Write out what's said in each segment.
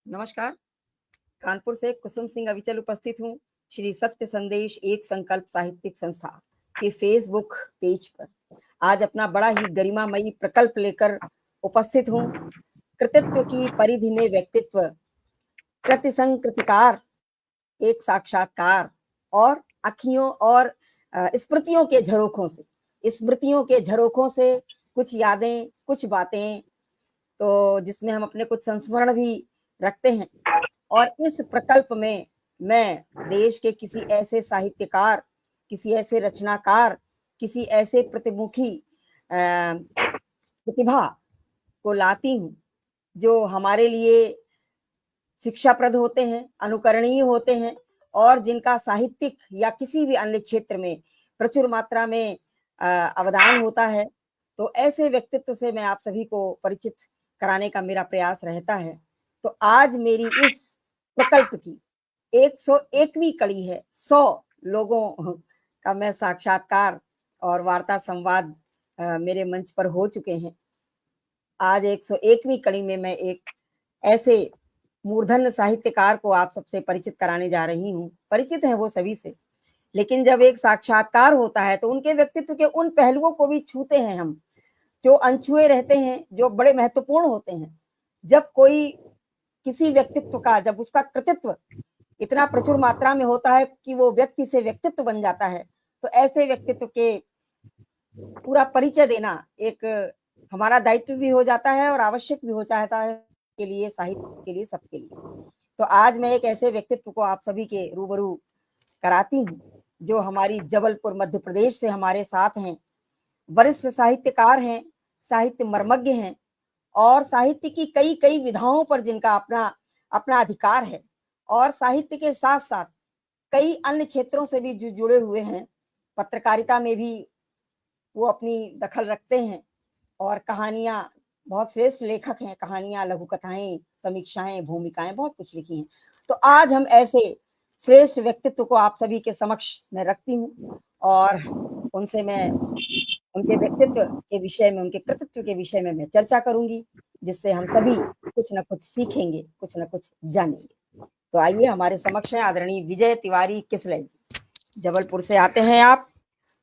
नमस्कार। कानपुर से कुसुम सिंह अविचल उपस्थित हूँ श्री सत्य संदेश एक संकल्प साहित्यिक संस्था के फेसबुक पेज पर। आज अपना बड़ा ही गरिमामयी प्रकल्प लेकर उपस्थित हूँ। कृतित्व की परिधि में व्यक्तित्व, कृतिसंग कृतिकार, एक साक्षात्कार और अखियों और स्मृतियों के झरोखों से कुछ यादें, कुछ बातें, तो जिसमें हम अपने कुछ संस्मरण भी रखते हैं। और इस प्रकल्प में मैं देश के किसी ऐसे साहित्यकार, किसी ऐसे रचनाकार, किसी ऐसे प्रतिमुखी प्रतिभा को लाती हूँ जो हमारे लिए शिक्षाप्रद होते हैं, अनुकरणीय होते हैं और जिनका साहित्यिक या किसी भी अन्य क्षेत्र में प्रचुर मात्रा में अवदान होता है। तो ऐसे व्यक्तित्व से मैं आप सभी को परिचित कराने का मेरा प्रयास रहता है। तो आज मेरी इस प्रकल्प की 101वीं कड़ी है। 100 लोगों का मैं साक्षात्कार और वार्ता संवाद मेरे मंच पर हो चुके हैं। आज 101वीं कड़ी में मैं एक ऐसे मूर्धन्य साहित्यकार को आप सबसे परिचित कराने जा रही हूँ। परिचित है वो सभी से, लेकिन जब एक साक्षात्कार होता है तो उनके व्यक्तित्व के उन पहलुओं को भी छूते हैं हम, जो अनछुए रहते हैं, जो बड़े महत्वपूर्ण होते हैं। जब कोई किसी व्यक्तित्व का, जब उसका कृतित्व इतना प्रचुर मात्रा में होता है कि वो व्यक्ति से व्यक्तित्व बन जाता है, तो ऐसे व्यक्तित्व के पूरा परिचय देना एक हमारा दायित्व भी हो जाता है और आवश्यक भी हो जाता है के लिए, साहित्य के लिए, सबके लिए। तो आज मैं एक ऐसे व्यक्तित्व को आप सभी के रूबरू कराती हूँ जो हमारी जबलपुर मध्य प्रदेश से हमारे साथ हैं। वरिष्ठ साहित्यकार हैं, साहित्य मर्मज्ञ हैं और साहित्य की कई कई विधाओं पर जिनका अपना अपना अधिकार है और साहित्य के साथ साथ कई अन्य क्षेत्रों से भी जो जुड़े हुए हैं। पत्रकारिता में भी वो अपनी दखल रखते हैं और कहानियां, बहुत श्रेष्ठ लेखक हैं। कहानियां, लघु कथाएं, समीक्षाएं, भूमिकाएं बहुत कुछ लिखी हैं। तो आज हम ऐसे श्रेष्ठ व्यक्तित्व को आप सभी के समक्ष मैं रखती हूँ और उनसे मैं उनके व्यक्तित्व के विषय में, उनके कृतित्व के विषय में मैं चर्चा करूंगी, जिससे हम सभी कुछ न कुछ सीखेंगे, कुछ न कुछ जानेंगे। तो आइए, हमारे समक्ष है आदरणीय विजय तिवारी किसलय जी। जबलपुर से आते हैं आप,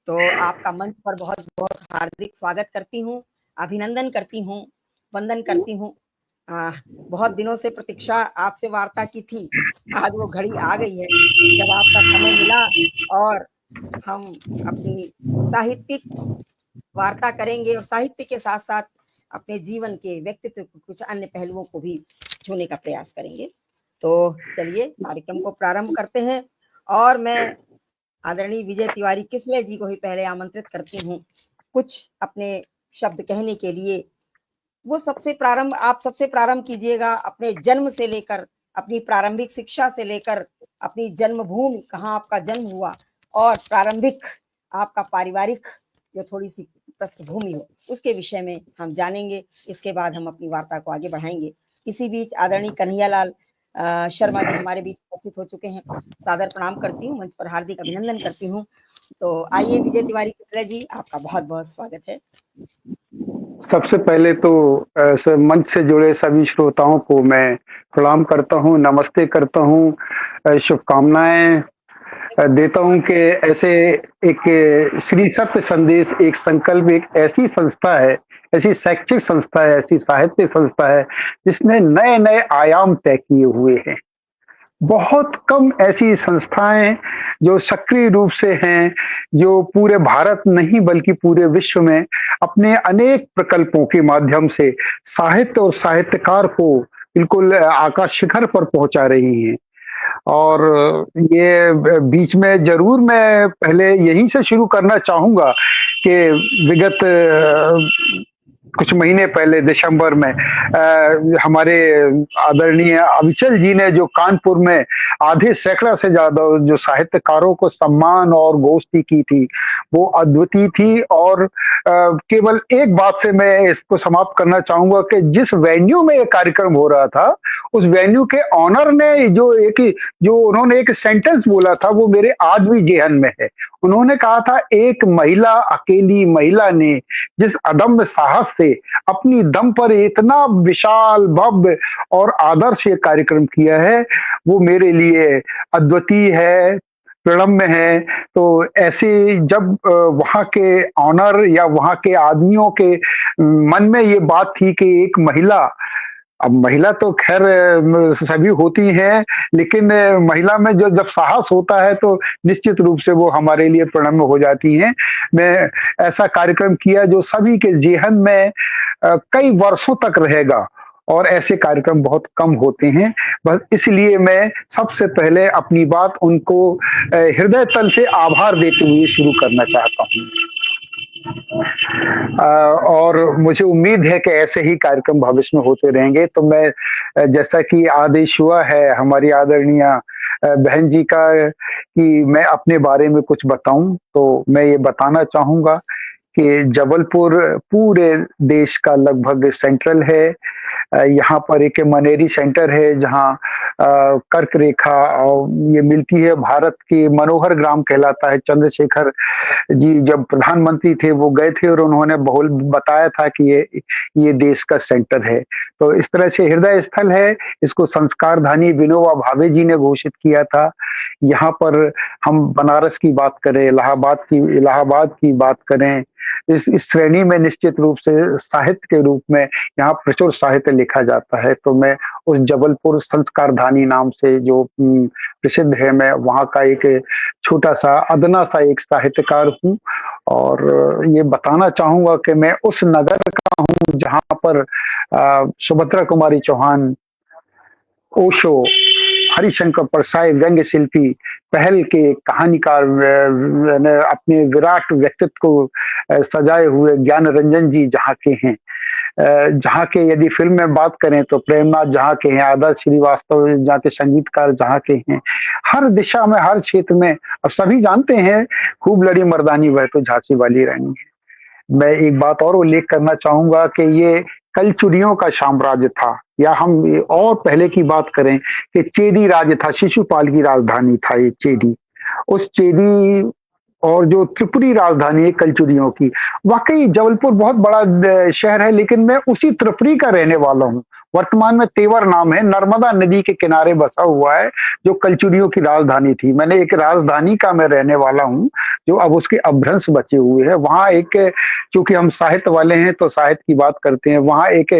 तो आपका मंच पर बहुत बहुत हार्दिक स्वागत करती हूँ, अभिनंदन करती हूँ, वंदन करती हूँ। बहुत दिनों से प्रतीक्षा आपसे वार्ता की थी। आज वो घड़ी आ गई है जब आपका समय मिला और हम अपनी साहित्यिक वार्ता करेंगे और साहित्य के साथ साथ अपने जीवन के व्यक्तित्व के कुछ अन्य पहलुओं को भी छूने का प्रयास करेंगे। तो चलिए कार्यक्रम को प्रारंभ करते हैं और मैं आदरणीय विजय तिवारी किसलय जी को ही पहले आमंत्रित करती हूँ कुछ अपने शब्द कहने के लिए। वो आप सबसे प्रारंभ कीजिएगा, अपने जन्म से लेकर, अपनी प्रारंभिक शिक्षा से लेकर, अपनी जन्मभूमि, कहाँ आपका जन्म हुआ और प्रारंभिक आपका पारिवारिक जो थोड़ी सी पृष्ठभूमि हो, उसके विषय में हम जानेंगे। इसके बाद हम अपनी वार्ता को आगे बढ़ाएंगे। इसी बीच आदरणीय कन्हैयालाल शर्मा जी हमारे बीच उपस्थित हो चुके हैं। सादर प्रणाम करती हूँ, मंच पर हार्दिक अभिनंदन करती हूँ। तो आइए विजय तिवारी किसलय जी, आपका बहुत बहुत स्वागत है। सबसे पहले तो मंच से जुड़े सभी श्रोताओं को मैं प्रणाम करता हूँ, नमस्ते करता हूँ, शुभकामनाएं देता हूँ कि ऐसे एक श्री सत्य संदेश एक संकल्प एक ऐसी संस्था है, ऐसी शैक्षिक संस्था है, ऐसी साहित्य संस्था है जिसने नए नए आयाम तय किए हुए हैं। बहुत कम ऐसी संस्थाएं जो सक्रिय रूप से हैं, जो पूरे भारत नहीं बल्कि पूरे विश्व में अपने अनेक प्रकल्पों के माध्यम से साहित्य और साहित्यकार को बिल्कुल आकाश शिखर पर पहुंचा रही हैं। और ये बीच में जरूर मैं पहले यहीं से शुरू करना चाहूंगा कि विगत कुछ महीने पहले दिसंबर में हमारे आदरणीय अविचल जी ने जो कानपुर में आधे सैकड़ा से ज्यादा जो साहित्यकारों को सम्मान और गोष्ठी की थी, वो अद्वितीय थी। और केवल एक बात से मैं इसको समाप्त करना चाहूंगा कि जिस वेन्यू में ये कार्यक्रम हो रहा था, उस वेन्यू के ऑनर ने जो उन्होंने एक सेंटेंस बोला था, वो मेरे आज भी जेहन में है। उन्होंने कहा था, एक महिला, अकेली महिला ने जिस अदम्य साहस से अपनी दम पर इतना विशाल, भव्य और आदर्श ये कार्यक्रम किया है, वो मेरे लिए अद्वितीय है, प्रणम्य है। तो ऐसे जब वहाँ के ऑनर या वहाँ के आदमियों के मन में ये बात थी कि एक महिला, अब महिला तो ख़ैर सभी होती हैं, लेकिन महिला में जो जब साहस होता है तो निश्चित रूप से वो हमारे लिए प्रणम्य हो जाती हैं। मैं ऐसा कार्यक्रम किया जो सभी के ज़ेहन में कई वर्षों तक रहेगा, और ऐसे कार्यक्रम बहुत कम होते हैं। बस इसलिए मैं सबसे पहले अपनी बात उनको हृदय तल से आभार देते हुए शुरू करना चाहता हूँ। और मुझे उम्मीद है कि ऐसे ही कार्यक्रम भविष्य में होते रहेंगे। तो मैं जैसा कि आदेश हुआ है हमारी आदरणीय बहन जी का कि मैं अपने बारे में कुछ बताऊँ, तो मैं ये बताना चाहूँगा कि जबलपुर पूरे देश का लगभग सेंट्रल है। यहाँ पर एक मनेरी सेंटर है जहाँ कर्क रेखा ये मिलती है। भारत के मनोहर ग्राम कहलाता है। चंद्रशेखर जी जब प्रधानमंत्री थे वो गए थे और उन्होंने बहुल बताया था कि ये देश का सेंटर है। तो इस तरह से हृदय स्थल है। इसको संस्कार धानी विनोबा भावे जी ने घोषित किया था। यहाँ पर हम बनारस की बात करें, इलाहाबाद की बात करें, इस श्रेणी में निश्चित रूप से साहित्य के रूप में यहाँ प्रचुर साहित्य लिखा जाता है। तो मैं उस जबलपुर संस्कार धानी नाम से जो प्रसिद्ध है, मैं वहाँ का एक छोटा-सा अदना सा एक साहित्यकार हूँ। और ये बताना चाहूँगा कि मैं उस नगर का हूँ जहाँ पर सुभद्रा कुमारी चौहान, ओशो, हरिशंकर परसाई, व्यंग्य शिल्पी, पहल के कहानीकार ने अपने विराट व्यक्तित्व को सजाए हुए ज्ञान रंजन जी जहाँ के हैं। जहाँ के यदि फ़िल्म में बात करें तो प्रेमनाथ जहाँ के हैं, आदर्श श्रीवास्तव जहाँ के संगीतकार जहाँ के हैं। हर दिशा में, हर क्षेत्र में अब सभी जानते हैं, खूब लड़ी मर्दानी वह तो झांसी वाली रानी है। मैं एक बात और उल्लेख करना चाहूँगा कि ये कलचुड़ियों का साम्राज्य था, या हम और पहले की बात करें कि चेदी राज्य था, शिशुपाल की राजधानी था ये चेदी। उस चेदी और जो त्रिपुरी राजधानी है कलचुड़ियों की, वाक़ई जबलपुर बहुत बड़ा शहर है, लेकिन मैं उसी त्रिपुरी का रहने वाला हूँ। वर्तमान में तेवर नाम है, नर्मदा नदी के किनारे बसा हुआ है, जो कलचुड़ियों की राजधानी थी। मैंने एक राजधानी का मैं रहने वाला हूँ, जो अब उसके अभ्रंश बचे हुए हैं। वहाँ एक, चूँकि हम साहित्य वाले हैं तो साहित्य की बात करते हैं, वहाँ एक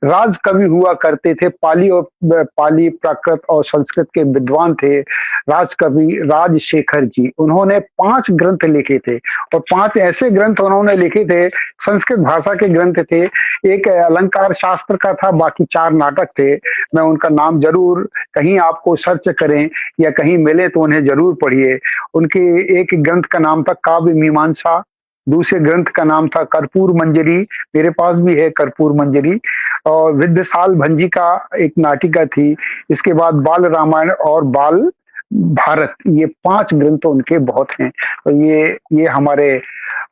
राज कवि हुआ करते थे, पाली, प्राकृत और संस्कृत के विद्वान थे, राजकवि राजशेखर जी। उन्होंने 5 ग्रंथ लिखे थे, और 5 ऐसे ग्रंथ उन्होंने लिखे थे, संस्कृत भाषा के ग्रंथ थे। एक अलंकार शास्त्र का था, बाकी 4 नाटक थे। मैं उनका नाम ज़रूर, कहीं आपको सर्च करें या कहीं मिले तो उन्हें ज़रूर पढ़िए। उनके एक ग्रंथ का नाम था काव्य मीमांसा, दूसरे ग्रंथ का नाम था कर्पूर मंजरी, मेरे पास भी है कर्पूर मंजरी, और विद्यसाल भंजी का एक नाटिका थी। इसके बाद बाल रामायण और बाल भारत, ये 5 ग्रंथ उनके बहुत हैं। तो ये हमारे,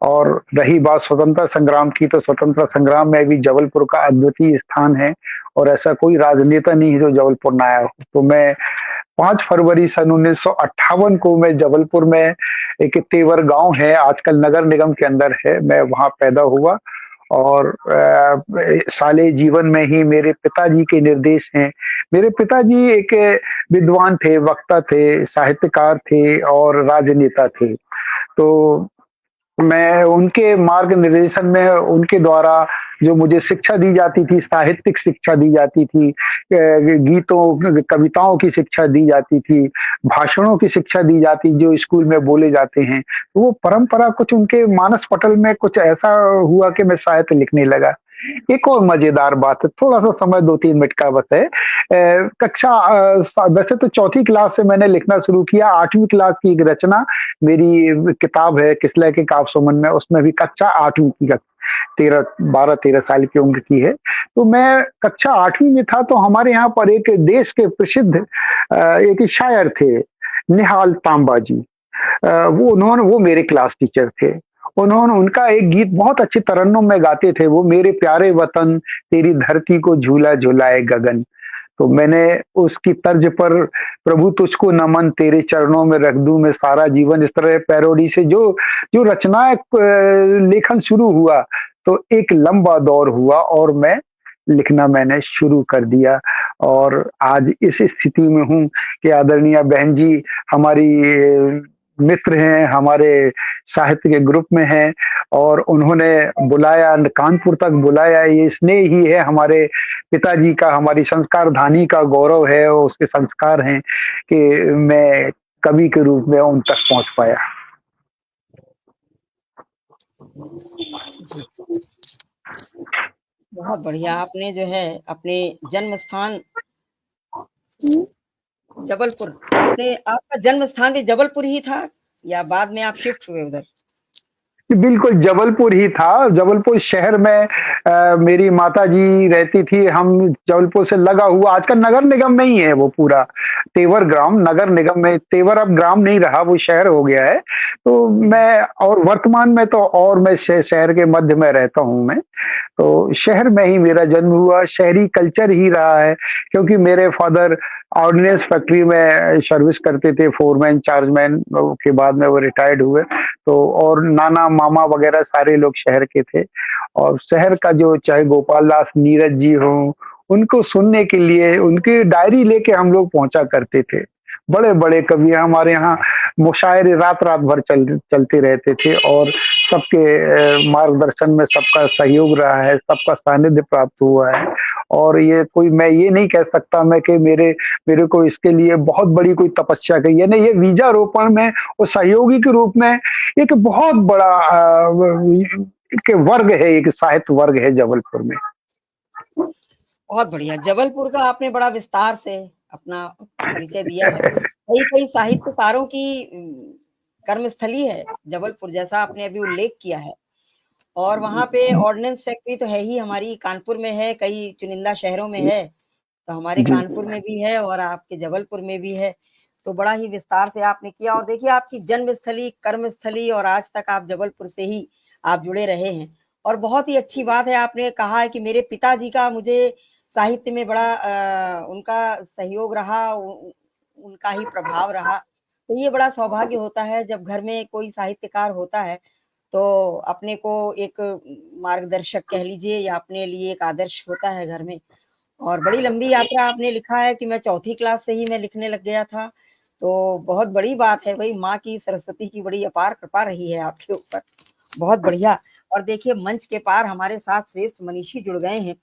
और रही बात स्वतंत्रता संग्राम की, तो स्वतंत्रता संग्राम में भी जबलपुर का अद्वितीय स्थान है, और ऐसा कोई राजनेता नहीं है जो जबलपुर ना आया हो। तो मैं 5 फरवरी सन 1958 को मैं जबलपुर में, एक तेवर गाँव है, आजकल नगर निगम के अंदर है, मैं वहाँ पैदा हुआ। और साले जीवन में ही मेरे पिताजी के निर्देश हैं। मेरे पिताजी एक विद्वान थे, वक्ता थे, साहित्यकार थे और राजनेता थे। तो मैं उनके मार्ग निर्देशन में, उनके द्वारा जो मुझे शिक्षा दी जाती थी, साहित्यिक शिक्षा दी जाती थी, गीतों, कविताओं की शिक्षा दी जाती थी, भाषणों की शिक्षा दी जाती जो स्कूल में बोले जाते हैं। तो वो परंपरा कुछ उनके मानस पटल में कुछ ऐसा हुआ कि मैं साहित्य लिखने लगा। एक और मज़ेदार बात है, थोड़ा-सा समय 2-3 मिनट का बस है। वैसे तो चौथी क्लास से मैंने लिखना शुरू किया, 8वीं क्लास की एक रचना मेरी किताब है किसलय के काव्य सुमन में, उसमें भी कक्षा 8वीं की, 12-13 साल की उम्र की है। तो मैं कक्षा 8वीं में था, तो हमारे यहाँ पर एक देश के प्रसिद्ध एक शायर थे, निहाल तांबा जी। वो मेरे क्लास टीचर थे। उनका एक गीत बहुत अच्छे तरन्नुम में गाते थे वो, मेरे प्यारे वतन तेरी धरती को झूला झुलाए गगन। तो मैंने उसकी तर्ज पर प्रभु तुझको नमन तेरे चरणों में रख दूं मैं सारा जीवन, इस तरह पैरोडी से जो जो रचनाएं लेखन शुरू हुआ, तो एक लंबा दौर हुआ और मैं लिखना मैंने शुरू कर दिया और आज इस स्थिति में हूँ कि आदरणीय बहन जी हमारी मित्र हैं, हमारे साहित्य के ग्रुप में हैं और उन्होंने बुलाया, कानपुर तक बुलाया। ये स्नेह ही है हमारे पिताजी का, हमारी संस्कार धानी का गौरव है और उसके संस्कार हैं कि मैं कवि के रूप में उन तक पहुंच पाया। बहुत बढ़िया। आपने जो है अपने जन्म स्थान जबलपुर, आपका जन्म स्थान भी जबलपुर ही था या बाद में आप शिफ्ट हुए उधर? बिल्कुल जबलपुर ही था। जबलपुर शहर में मेरी माताजी रहती थी। हम जबलपुर से लगा हुआ, आजकल नगर निगम में ही है वो पूरा, तेवर ग्राम नगर निगम में, तेवर अब ग्राम नहीं रहा, वो शहर हो गया है। तो मैं और वर्तमान में तो और मैं शहर के मध्य में रहता हूँ मैं। तो शहर में ही मेरा जन्म हुआ, शहरी कल्चर ही रहा है क्योंकि मेरे फादर ऑर्डिनेंस फैक्ट्री में सर्विस करते थे, फोरमैन चार्जमैन के बाद में वो रिटायर्ड हुए। तो और नाना मामा वगैरह सारे लोग शहर के थे और शहर का जो चाहे गोपाल दास नीरज जी हो, उनको सुनने के लिए उनकी डायरी लेके हम लोग पहुंचा करते थे। बड़े बड़े कवि हमारे यहाँ मुशायरे रात रात भर चलते रहते थे और सबके मार्गदर्शन में सबका सहयोग रहा है, सबका सानिध्य प्राप्त हुआ है। और ये कोई, मैं ये नहीं कह सकता मैं कि मेरे को इसके लिए बहुत बड़ी कोई तपस्या की है, नहीं, ये बीजारोपण में और सहयोगी के रूप में एक बहुत बड़ा एक वर्ग है, एक साहित्य वर्ग है जबलपुर में। बहुत बढ़िया। जबलपुर का आपने बड़ा विस्तार से अपना परिचय दिया है। कई साहित्यकारों की कर्मस्थली है जबलपुर, जैसा आपने अभी उल्लेख किया है। और वहां पे ऑर्डिनेंस फैक्ट्री तो है ही, हमारी कानपुर में है, कई चुनिंदा शहरों में है, तो हमारे कानपुर में भी है और आपके जबलपुर में भी है। तो बड़ा ही विस्तार से आपने किया और देखिए आपकी जन्मस्थली, कर्मस्थली और आज तक आप जबलपुर से ही आप जुड़े रहे हैं। और बहुत ही अच्छी बात है, आपने कहा है कि मेरे पिताजी का मुझे साहित्य में बड़ा उनका सहयोग रहा, उनका ही प्रभाव रहा। तो ये बड़ा सौभाग्य होता है जब घर में कोई साहित्यकार होता है, तो अपने को एक मार्गदर्शक कह लीजिए या अपने लिए एक आदर्श होता है घर में। और बड़ी लंबी यात्रा आपने लिखा है कि मैं चौथी क्लास से ही मैं लिखने लग गया था, तो बहुत बड़ी बात है भाई, माँ की सरस्वती की बड़ी अपार कृपा रही है आपके ऊपर। बहुत बढ़िया। और देखिए मंच के पार हमारे साथ श्रेष्ठ मनीषी जुड़ गए हैं।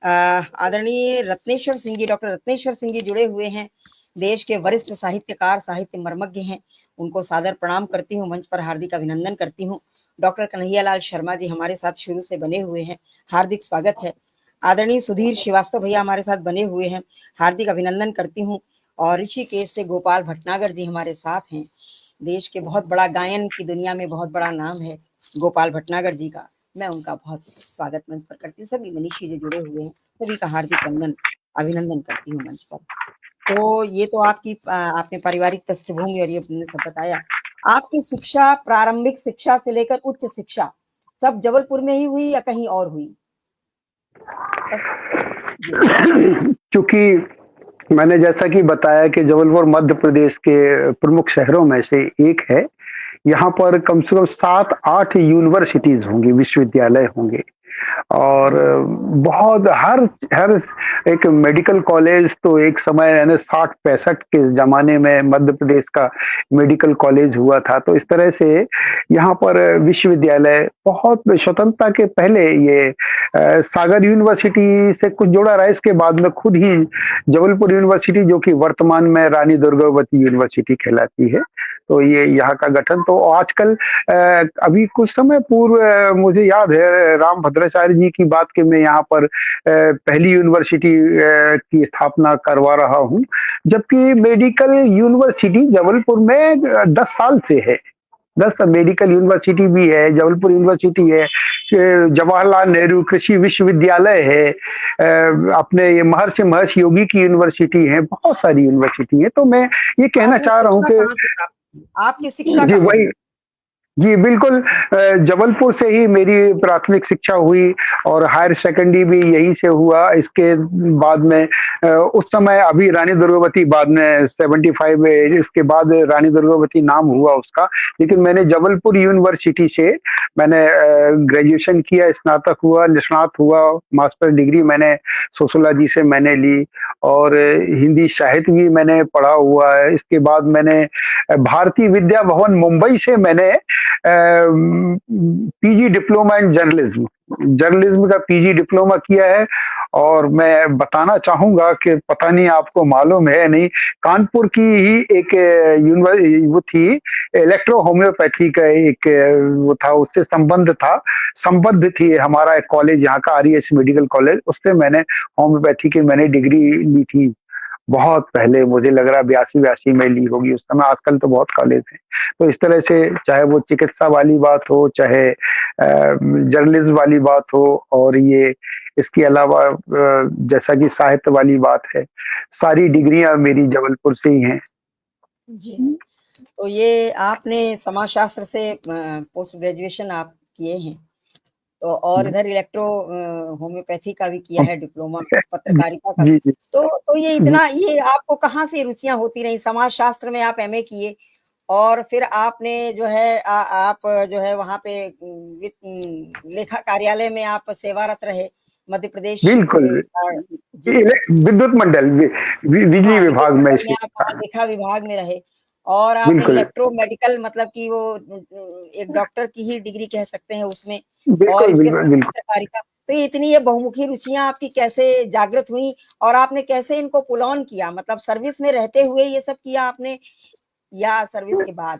आदरणीय रत्नेश्वर सिंह जी, डॉक्टर रत्नेश्वर सिंह जी जुड़े हुए हैं। देश के वरिष्ठ साहित्यकार, साहित्य मर्मज्ञ हैं। उनको सादर प्रणाम करती हूँ, मंच पर हार्दिक अभिनंदन करती हूँ। डॉक्टर कन्हैयालाल शर्मा जी हमारे साथ शुरू से बने हुए हैं, हार्दिक स्वागत है। आदरणीय सुधीर श्रीवास्तव भैया हमारे साथ बने हुए हैं, हार्दिक अभिनंदन करती हूँ। और ऋषिकेश से गोपाल भटनागर जी हमारे साथ हैं। देश के बहुत बड़ा, गायन की दुनिया में बहुत बड़ा नाम है गोपाल भटनागर जी का, मैं उनका बहुत स्वागत मंच पर करती हूँ। सभी मनीषी जो जुड़े हुए हैं सभी का हार्दिक अभिनंदन करती हूँ मंच पर। तो ये तो आपकी आपने पारिवारिक पृष्ठभूमि और ये सब बताया। आपकी शिक्षा, प्रारंभिक शिक्षा से लेकर उच्च शिक्षा सब जबलपुर में ही हुई या कहीं और हुई? क्योंकि मैंने जैसा कि बताया कि जबलपुर मध्य प्रदेश के प्रमुख शहरों में से एक है। यहाँ पर कम से कम 7-8 यूनिवर्सिटीज होंगी, विश्वविद्यालय होंगे और बहुत हर हर एक मेडिकल कॉलेज, तो एक समय यानी 60-65 के ज़माने में मध्य प्रदेश का मेडिकल कॉलेज हुआ था। तो इस तरह से यहाँ पर विश्वविद्यालय बहुत स्वतंत्रता के पहले ये सागर यूनिवर्सिटी से कुछ जोड़ा रहा है, इसके बाद में खुद ही जबलपुर यूनिवर्सिटी जो कि वर्तमान में रानी दुर्गावती यूनिवर्सिटी कहलाती है, तो ये यहाँ का गठन तो आजकल अभी कुछ समय पूर्व मुझे याद है राम भद्राचार्य जी की बात कि मैं यहाँ पर पहली यूनिवर्सिटी की स्थापना करवा रहा हूँ, जबकि मेडिकल यूनिवर्सिटी जबलपुर में 10 साल से है। 10 मेडिकल यूनिवर्सिटी भी है, जबलपुर यूनिवर्सिटी है, जवाहरलाल नेहरू कृषि विश्वविद्यालय है, अपने ये महर्षि योगी की यूनिवर्सिटी है, बहुत सारी यूनिवर्सिटी है। तो मैं ये कहना चाह रहा हूँ कि आपकी शिक्षा जी वही, जी बिल्कुल, जबलपुर से ही मेरी प्राथमिक शिक्षा हुई और हायर सेकेंडरी भी यहीं से हुआ। इसके बाद में उस समय अभी रानी दुर्गावती बाद में 75 इसके बाद रानी दुर्गावती नाम हुआ उसका। लेकिन मैंने जबलपुर यूनिवर्सिटी से मैंने ग्रेजुएशन किया, स्नातक हुआ, निष्णात हुआ, मास्टर डिग्री मैंने सोशियोलॉजी से मैंने ली और हिंदी साहित्य भी मैंने पढ़ा हुआ है। इसके बाद मैंने भारतीय विद्या भवन मुंबई से मैंने PG diploma in journalism journalism का पीजी डिप्लोमा किया है। और मैं बताना चाहूंगा कि पता नहीं आपको मालूम है नहीं, कानपुर की ही एक वो थी, इलेक्ट्रो होम्योपैथी का एक वो था, उससे संबद्ध थी हमारा एक कॉलेज यहाँ का आरईएस मेडिकल कॉलेज, उससे मैंने होम्योपैथी की मैंने डिग्री ली थी। बहुत पहले, मुझे लग रहा है 82-82 में ली होगी उस समय। आजकल तो बहुत कॉलेज हैं। तो इस तरह से चाहे वो चिकित्सा वाली बात हो, चाहे जर्नलिज्म वाली बात हो, और ये इसके अलावा जैसा कि साहित्य वाली बात है, सारी डिग्रियां मेरी जबलपुर से ही हैं। जी, तो ये आपने समाजशास्त्र से पोस्ट ग्रेजुएशन आप किए हैं, तो और इधर इलेक्ट्रो होम्योपैथी का भी किया है डिप्लोमा, पत्रकारिता का भी। तो ये इतना, ये आपको कहाँ से रुचियां होती रही? समाजशास्त्र में आप एमए किए और फिर आपने जो है आप जो है वहाँ पे लेखा कार्यालय में आप सेवारत रहे मध्य प्रदेश। बिल्कुल, विद्युत मंडल बिजली विभाग में आप लेखा विभाग में रहे और आपने इलेक्ट्रो मेडिकल, मतलब कि वो एक डॉक्टर की ही डिग्री कह सकते हैं उसमें, और इसके साथ पत्रकारिता। तो इतनी ये बहुमुखी रुचियां आपकी कैसे जागृत हुई और आपने कैसे इनको पुल ऑन किया? मतलब सर्विस में रहते हुए ये सब किया आपने या सर्विस के बाद?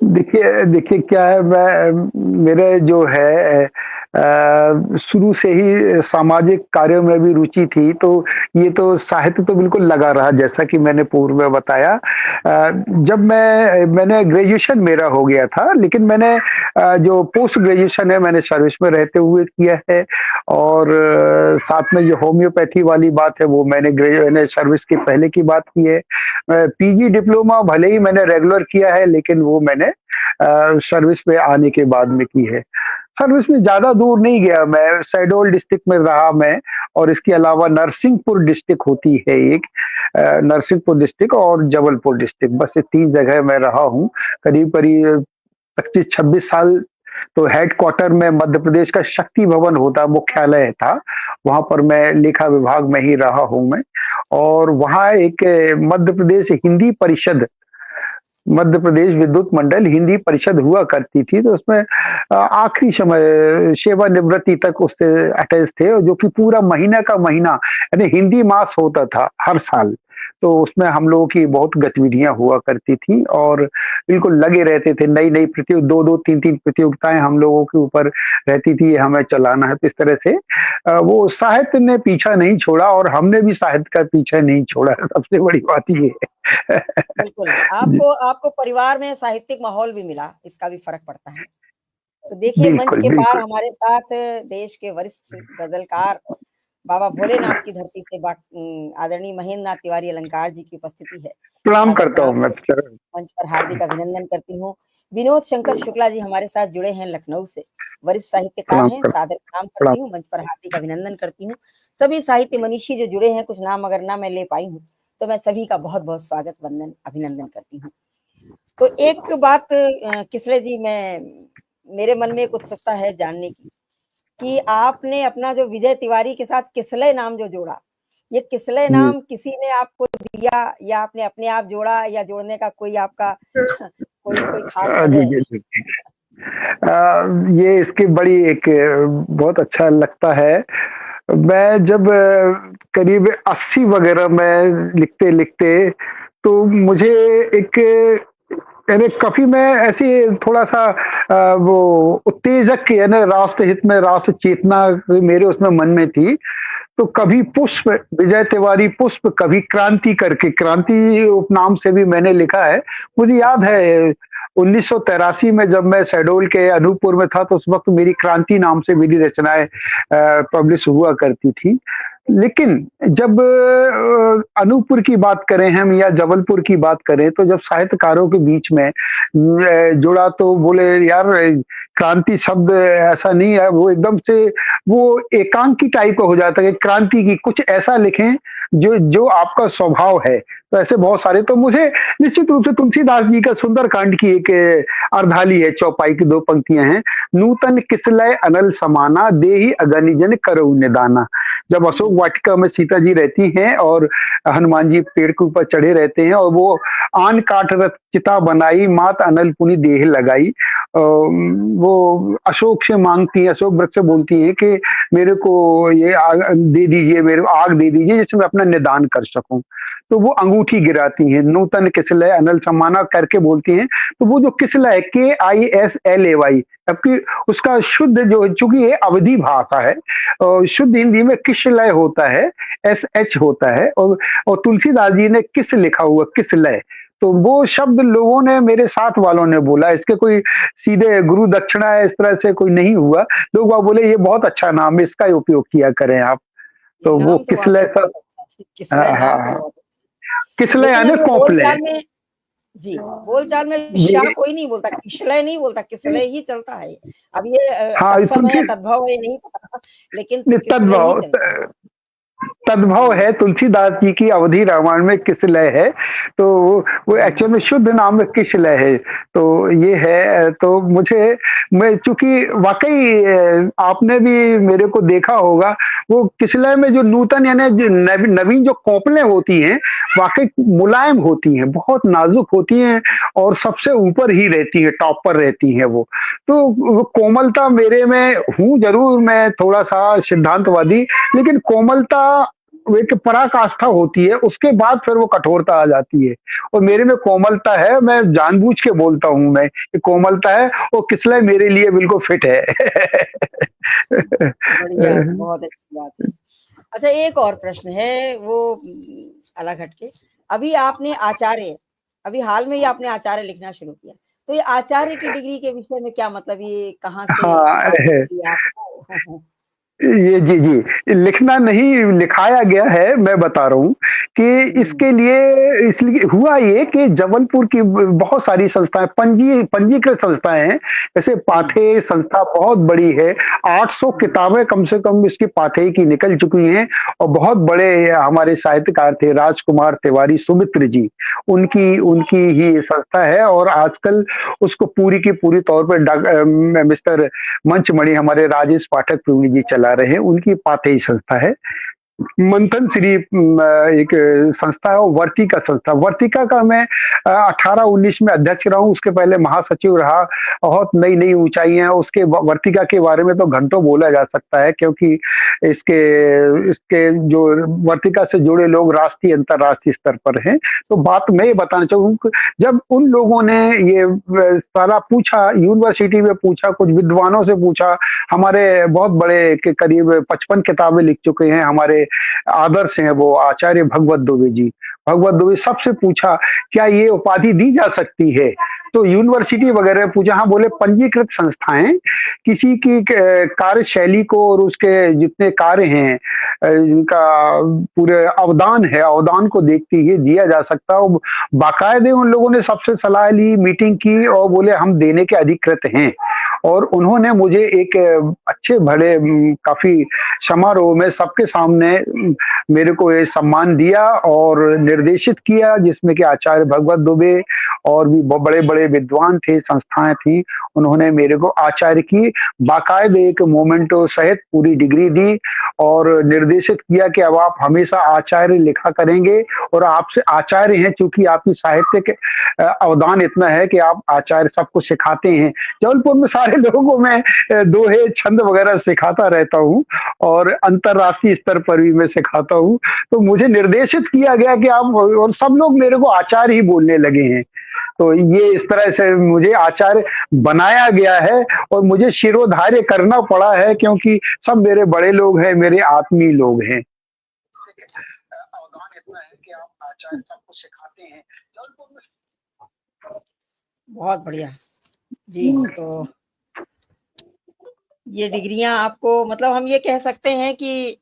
देखिए क्या है, मेरे जो है शुरू से ही सामाजिक कार्यों में भी रुचि थी, तो ये तो साहित्य तो बिल्कुल लगा रहा, जैसा कि मैंने पूर्व में बताया। जब मैंने ग्रेजुएशन मेरा हो गया था, लेकिन मैंने जो पोस्ट ग्रेजुएशन है मैंने सर्विस में रहते हुए किया है। और साथ में जो होम्योपैथी वाली बात है वो मैंने सर्विस के पहले की बात की है। पीजी डिप्लोमा भले ही मैंने रेगुलर किया है, लेकिन वो मैंने सर्विस में आने के बाद में की है। सर्विस में ज्यादा दूर नहीं गया मैं, शहडोल डिस्ट्रिक्ट में रहा मैं, और इसके अलावा नरसिंहपुर डिस्ट्रिक्ट होती है एक, नरसिंहपुर डिस्ट्रिक्ट और जबलपुर डिस्ट्रिक्ट, बस ये 3 जगह मैं रहा हूँ। करीब 25-26 साल। तो हेडक्वार्टर में मध्य प्रदेश का शक्ति भवन होता, मुख्यालय था, वहां पर मैं लेखा विभाग में ही रहा हूं मैं। और वहां एक मध्य प्रदेश हिंदी परिषद, मध्य प्रदेश विद्युत मंडल हिंदी परिषद हुआ करती थी, तो उसमें आखिरी समय सेवानिवृत्ति तक उससे अटैच थे, जो कि पूरा महीना का महीना यानी हिंदी मास होता था हर साल। तो उसमें हम लोगों की बहुत गतिविधियां हुआ करती थी और बिल्कुल लगे रहते थे। नई नई 2-2 3-3 प्रतियोगिताएं हम लोगों के ऊपर रहती थी, हमें चलाना है। तो इस तरह से वो साहित्य ने पीछा नहीं छोड़ा और हमने भी साहित्य का पीछा नहीं छोड़ा, सबसे बड़ी बात ये है। बिल्कुल, आपको परिवार में साहित्यिक माहौल भी मिला, इसका भी फर्क पड़ता है। तो देखिए मंच के पार हमारे साथ देश के वरिष्ठ गजलकार बाबा भोलेनाथ की धरती से आदरणीय महेंद्र नाथ तिवारी अलंकार जी की उपस्थिति है। प्रणाम करता हूँ मैं, मंच पर हार्दिक अभिनंदन करती हूँ। विनोद शंकर शुक्ला जी हमारे साथ जुड़े हैं लखनऊ से, वरिष्ठ साहित्यकार हैं, सादर प्रणाम करती हूँ, मंच पर हार्दिक अभिनंदन करती हूँ। सभी साहित्य मनीषी जो जुड़े हैं, कुछ नाम अगर ना मैं ले पाई हूँ तो मैं सभी का बहुत बहुत स्वागत वंदन अभिनंदन करती हूँ। तो एक बात किसले जी, मेरे मन में एक उत्सुकता है जानने की कि आपने अपना जो विजय तिवारी के साथ किसले नाम जो जोड़ा, ये किसले नाम किसी ने आपको दिया या आपने अपने आप जोड़ा या जोड़ने का कोई आपका कोई खास वजह है? ये इसकी बड़ी एक बहुत अच्छा लगता है। मैं जब करीब 80 वगैरह में लिखते तो मुझे एक यानी काफी मैं ऐसी थोड़ा सा वो उत्तेजक यानी राष्ट्र हित में राष्ट्र चेतना मेरे उसमें मन में थी। तो कभी पुष्प, विजय तिवारी पुष्प, कभी क्रांति करके, क्रांति उपनाम से भी मैंने लिखा है। मुझे याद है 1983 में जब मैं शहडोल के अनूपपुर में था, तो उस वक्त मेरी क्रांति नाम से मेरी रचनाएं पब्लिश हुआ करती थी। लेकिन जब अनूपपुर की बात करें हम या जबलपुर की बात करें, तो जब साहित्यकारों के बीच में जुड़ा तो बोले यार क्रांति शब्द ऐसा नहीं है, वो एकदम से वो एकांकी टाइप का हो जाता है कि क्रांति की कुछ ऐसा लिखें जो जो आपका स्वभाव है। तो ऐसे बहुत सारे, तो मुझे निश्चित रूप से तुलसीदास जी का सुंदरकांड की एक अर्धाली है, चौपाई की 2 पंक्तियाँ हैं। नूतन किसलय अनल समाना देहि अगनि जन करऊ निदाना। जब अशोक वाटिका में सीता जी रहती हैं और हनुमान जी पेड़ के ऊपर चढ़े रहते हैं और वो आन काट रत चिता बनाई मात अनल पुनि देह लगाई, वो अशोक से मांगती है, अशोक वृक्ष से बोलती है कि मेरे को ये आग दे दीजिए, मेरे को आग दे दीजिए जिससे मैं अपना निदान कर सकूं। तो वो अंगूठी गिराती हैं, नूतन किसलय अनल समाना करके बोलती हैं। तो वो जो किसलय KISLAY, जबकि उसका शुद्ध जो, चूंकि ये अवधि भाषा है, शुद्ध हिंदी में किसलय होता है, SH होता है, और तुलसीदास जी ने किस लिखा हुआ, किसलय। तो वो शब्द लोगों ने, मेरे साथ वालों ने बोला, इसके कोई सीधे गुरु दक्षिणा इस तरह से कोई नहीं हुआ। लोग वहाँ बोले ये बहुत अच्छा नाम है, इसका उपयोग किया करें आप। ये तो वो नाम तो वाकई किसलय बहुत सब, अच्छा है, हाँ किसलय हाँ नाम तो हाँ, बहुत अच्छा। किसलय लेकिन यानी अब वो कौपले। बोलचाल में, जी, बोलचाल में शाह ये कोई नहीं बोलता, किशलय नहीं बोलता, किसलय ही चलता है। अब ये हाँ, तत्सम है या तुलसी तद्भव है ये नहीं पता, लेकिन किसलय ही तद्भव, चलता है। तद्भव हुँ, है, तुलसीदास जी की अवधि रामायण में किसलय है। तो वो हुँ, एक्चुअल में शुद्ध नाम में किसलय है। तो ये है, तो मुझे, मैं चूंकि वाकई आपने भी मेरे को देखा होगा, वो किसलय में जो नूतन यानी जो नवीन जो कोपलें होती हैं, वाकई मुलायम होती हैं, बहुत नाजुक होती हैं और सबसे ऊपर ही रहती है, टॉप पर रहती हैं वो। तो वो कोमलता मेरे में हूँ जरूर, मैं थोड़ा सा सिद्धांतवादी, लेकिन कोमलता वो एक पराकाष्ठा होती है, उसके बाद फिर वो कठोरता आ जाती है। और मेरे में कोमलता है, मैं जानबूझ के बोलता हूँ मैं कि कोमलता है, वो किसलिए मेरे लिए बिल्कुल फिट है। बढ़िया, बहुत अच्छी बात है। अच्छा, एक और प्रश्न है, वो अलग हटके। अभी आपने आचार्य, अभी हाल में ही आपने आचार्य लिखना शुरू किया। तो ये आचार्य की डिग्री के विषय में क्या मतलब, ये कहाँ से हाँ, प्राप्त की आपको? ये जी, जी। लिखना नहीं, लिखाया गया है, मैं बता रहा हूँ कि हुँ, इसके लिए, इसलिए हुआ ये कि जबलपुर की बहुत सारी संस्थाएँ, पंजीकृत संस्थाएँ हैं। जैसे हुँ, पाथेय संस्था बहुत बड़ी है, 800 हुँ, किताबें कम से कम इसकी पाथेय की निकल चुकी हैं, और बहुत बड़े हमारे साहित्यकार थे राजकुमार तिवारी सुमित्र जी, उनकी उनकी ही ये संस्था है। और आजकल उसको पूरी की पूरी तौर पर मिस्टर मंचमणि हमारे राजेश पाठक प्रवीण जी चला रहे हैं, उनकी पाथेय संस्था है। मंथन श्री एक संस्था है, और वर्तिका संस्था, वर्तिका का मैं 18-19 में अध्यक्ष रहा हूँ, उसके पहले महासचिव रहा। बहुत नई नई ऊंचाइयां हैं उसके, वर्तिका के बारे में तो घंटों बोला जा सकता है, क्योंकि इसके इसके जो वर्तिका से जुड़े लोग राष्ट्रीय अंतर्राष्ट्रीय स्तर पर हैं। तो बात मैं ये बताना चाहूँ, जब उन लोगों ने ये सारा पूछा, यूनिवर्सिटी में पूछा, कुछ विद्वानों से पूछा, हमारे बहुत बड़े के करीब 55 किताबें लिख चुके हैं हमारे आदर्श हैं वो आचार्य भगवत दुबे जी। भगवत दुबे सबसे पूछा क्या ये उपाधि दी जा सकती है? तो यूनिवर्सिटी वगैरह में पूछा, हाँ बोले पंजीकृत संस्थाएं किसी की कार्यशैली को और उसके जितने कार्य हैं, जिनका पूरे अवदान है, अवदान को देखते हुए दिया जा सकता है। बाकायदे उन लोगों ने सबसे सलाह ली, मीटिंग की, और बोले हम देने के अधिकृत हैं। और उन्होंने मुझे एक अच्छे बड़े काफी समारोह में सबके सामने मेरे को ये सम्मान दिया और निर्देशित किया, जिसमें कि आचार्य भगवत दुबे और भी बड़े-बड़े विद्वान थे, संस्थाएँ थी। उन्होंने मेरे को आचार्य की बाकायदे एक मोमेंटो सहित पूरी डिग्री दी और निर्देशित किया कि अब आप हमेशा आचार्य लिखा करेंगे, और आपसे आचार्य हैं चूँकि आपकी साहित्यिक अवदान इतना है कि आप आचार्य सबको सिखाते हैं। जबलपुर में सारे लोगों को मैं दोहे, छंद वगैरह सिखाता रहता हूँ, और अंतर्राष्ट्रीय स्तर पर भी मैं सिखाता हूँ। तो मुझे निर्देशित किया गया कि आप, और सब लोग मेरे को आचार्य ही बोलने लगे हैं। तो ये इस तरह से मुझे आचार्य बनाया गया है, और मुझे शिरोधार्य करना पड़ा है, क्योंकि सब मेरे बड़े लोग हैं, मेरे आत्मीय लोग हैं। अवदान इतना है कि आप आचार्य सबको सिखाते हैं। जबलपुर में बहुत बढ़िया। जी, तो ये डिग्रियाँ आपको, मतलब हम ये कह सकते हैं कि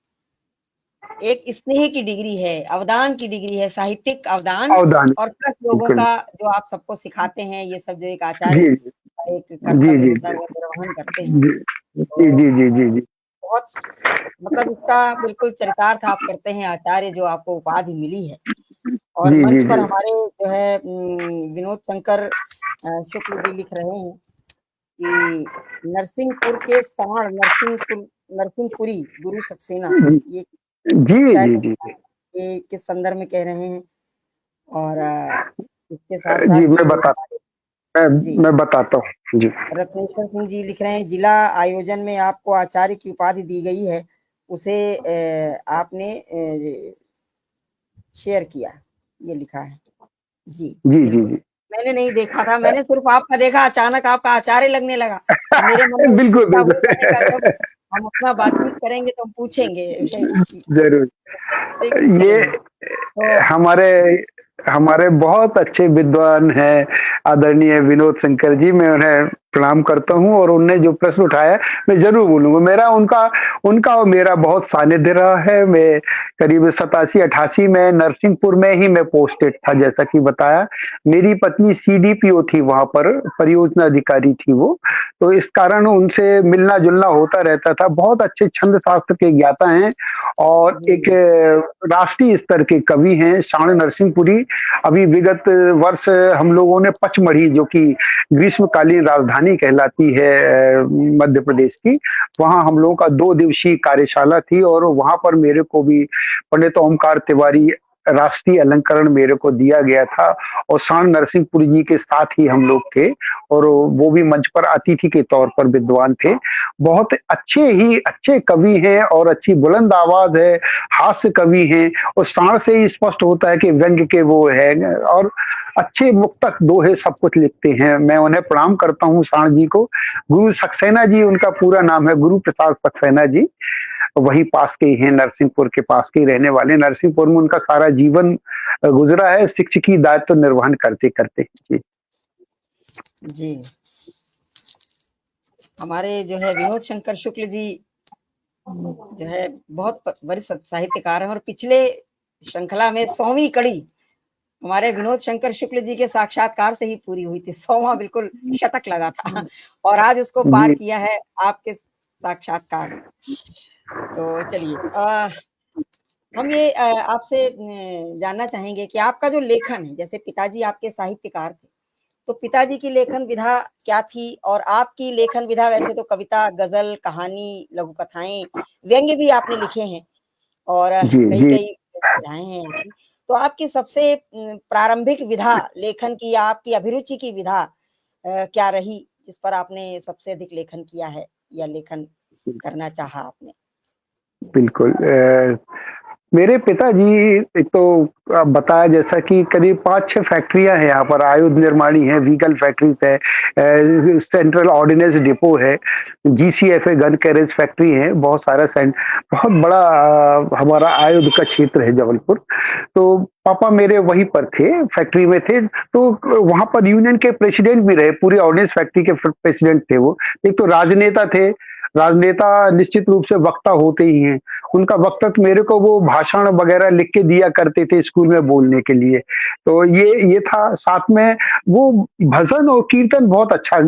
एक स्नेह की डिग्री है, अवदान की डिग्री है, साहित्यिक अवदान अवदान और प्लस लोगों बिल्कुल। का जो आप सबको सिखाते हैं, ये सब जो एक आचार्य जी, का एक जी, कर्तव्य जी, होता है, जी। वो निर्वहन करते हैं। जी, जी, तो जी, जी, जी, जी। बहुत मतलब इसका बिल्कुल चरितार्थ आप करते हैं आचार्य जो आपको उपाधि मिली है। और जी, जी, मंच पर जी। हमारे जो है विनोद शंकर शुक्ल जी लिख रहे हैं कि नरसिंहपुर के साँड़ नरसिंहपुरी गुरु सक्सेना, जी, ये जी, शायद जी, जी, जी। ये किस संदर्भ में कह रहे हैं? और इसके जी, साथ-साथ ये जो हमारे जी, मैं बताता हूँ। जी। रत्नेश्वर सिंह जी लिख रहे हैं, जिला आयोजन में आपको आचार्य की उपाधि दी गई है, उसे आपने शेयर किया, ये लिखा है। जी, जी, जी, बिल्कुल। जी। मैंने नहीं देखा था, मैंने सिर्फ़ आपका देखा, अचानक आपका आचार्य लगने लगा। अब मेरे मन में बिल्कुल, उत्सुकता हुई, मैंने कहा जब बिल्कुल। हम अपना बातचीत करेंगे तो हम पूछेंगे ज़रूर। से ये करेंगे। तो हमारे हमारे बहुत अच्छे विद्वान हैं, आदरणीय विनोद शंकर जी, मैं उन्हें प्रणाम करता हूँ और उन्होंने जो प्रश्न उठाया, मैं ज़रूर बोलूँगा। मेरा उनका उनका और मेरा बहुत सानिध्य रहा है। मैं करीब 87-88 में नरसिंहपुर में ही मैं पोस्टेड था, जैसा कि बताया। मेरी पत्नी सीडीपीओ थी वहाँ पर, परियोजना अधिकारी थी वो। तो इस कारण उनसे मिलना-जुलना होता रहता था। बहुत अच्छे छंद शास्त्र के ज्ञाता हैं और एक जी, राष्ट्रीय स्तर के कवि हैं, साण नरसिंहपुरी। अभी विगत वर्ष हम लोगों ने पचमढ़ी, जो कि ग्रीष्मकालीन राजधानी कहलाती है मध्य प्रदेश की, वहाँ हम लोगों का 2 दिवसीय कार्यशाला थी और वहाँ पर मेरे को भी पंडित ओमकार तिवारी राष्ट्रीय अलंकरण मेरे को दिया गया था और साण नरसिंहपुरी जी के साथ ही हम लोग थे और वो भी मंच पर अतिथि के तौर पर विद्वान थे। बहुत अच्छे कवि हैं और अच्छी बुलंद आवाज़ है, हास्य कवि हैं और साण से ही स्पष्ट होता है कि व्यंग्य के वो हैं और अच्छे मुक्तक, दोहे सब कुछ लिखते हैं। मैं उन्हें प्रणाम करता हूँ साण जी को। गुरु सक्सेना जी उनका पूरा नाम है, गुरु प्रसाद सक्सेना जी। वहीं पास के ही हैं, नरसिंहपुर के पास के ही रहने वाले। नरसिंहपुर में उनका सारा जीवन गुज़रा है, शिक्षकी दायित्व निर्वहन करते-करते। जी। जी। हमारे जो है विनोद शंकर शुक्ल जी जो है बहुत वरिष्ठ साहित्यकार हैं और पिछले श्रृंखला में 100वीं कड़ी हमारे विनोद शंकर शुक्ल जी के साक्षात्कार से ही पूरी हुई थी। 100वां बिल्कुल शतक लगा था और आज उसको पार जी, किया है आपके साक्षात्कार ने। तो चलिए हम ये आपसे जानना चाहेंगे कि आपका जो लेखन है, जैसे पिताजी आपके साहित्यकार थे, तो पिताजी की लेखन विधा क्या थी? और आपकी लेखन विधा वैसे तो कविता, गज़ल, कहानी, लघु कथाएँ, व्यंग्य भी आपने लिखे हैं और जी, जी। कई-कई विधाएँ हैं आपकी। तो आपकी सबसे प्रारंभिक विधा लेखन की या आपकी अभिरुचि की विधा क्या रही, जिस पर आपने सबसे अधिक लेखन किया है या लेखन करना चाहा आपने? बिल्कुल मेरे पिताजी एक तो बताया जैसा कि करीब 5-6 फैक्ट्रियाँ हैं यहाँ पर, आयुध निर्माणी है, व्हीकल फैक्ट्रीज़ है, सेंट्रल ऑर्डिनेंस डिपो है, जीसीएफए गन कैरेज फैक्ट्री है, बहुत सारा बहुत बड़ा हमारा आयुध का क्षेत्र है जबलपुर। तो पापा मेरे वहीं पर थे, फैक्ट्री में थे, तो वहाँ पर यूनियन के प्रेसिडेंट भी रहे, पूरी ऑर्डिनेंस फैक्ट्री के प्रेसिडेंट थे वो। एक तो राजनेता थे, राजनेता निश्चित रूप से वक्ता होते ही हैं। उनका वक्तव्य मेरे को वो भाषण वगैरह लिख के दिया करते थे स्कूल में बोलने के लिए। तो ये था, साथ में वो भजन और कीर्तन बहुत अच्छा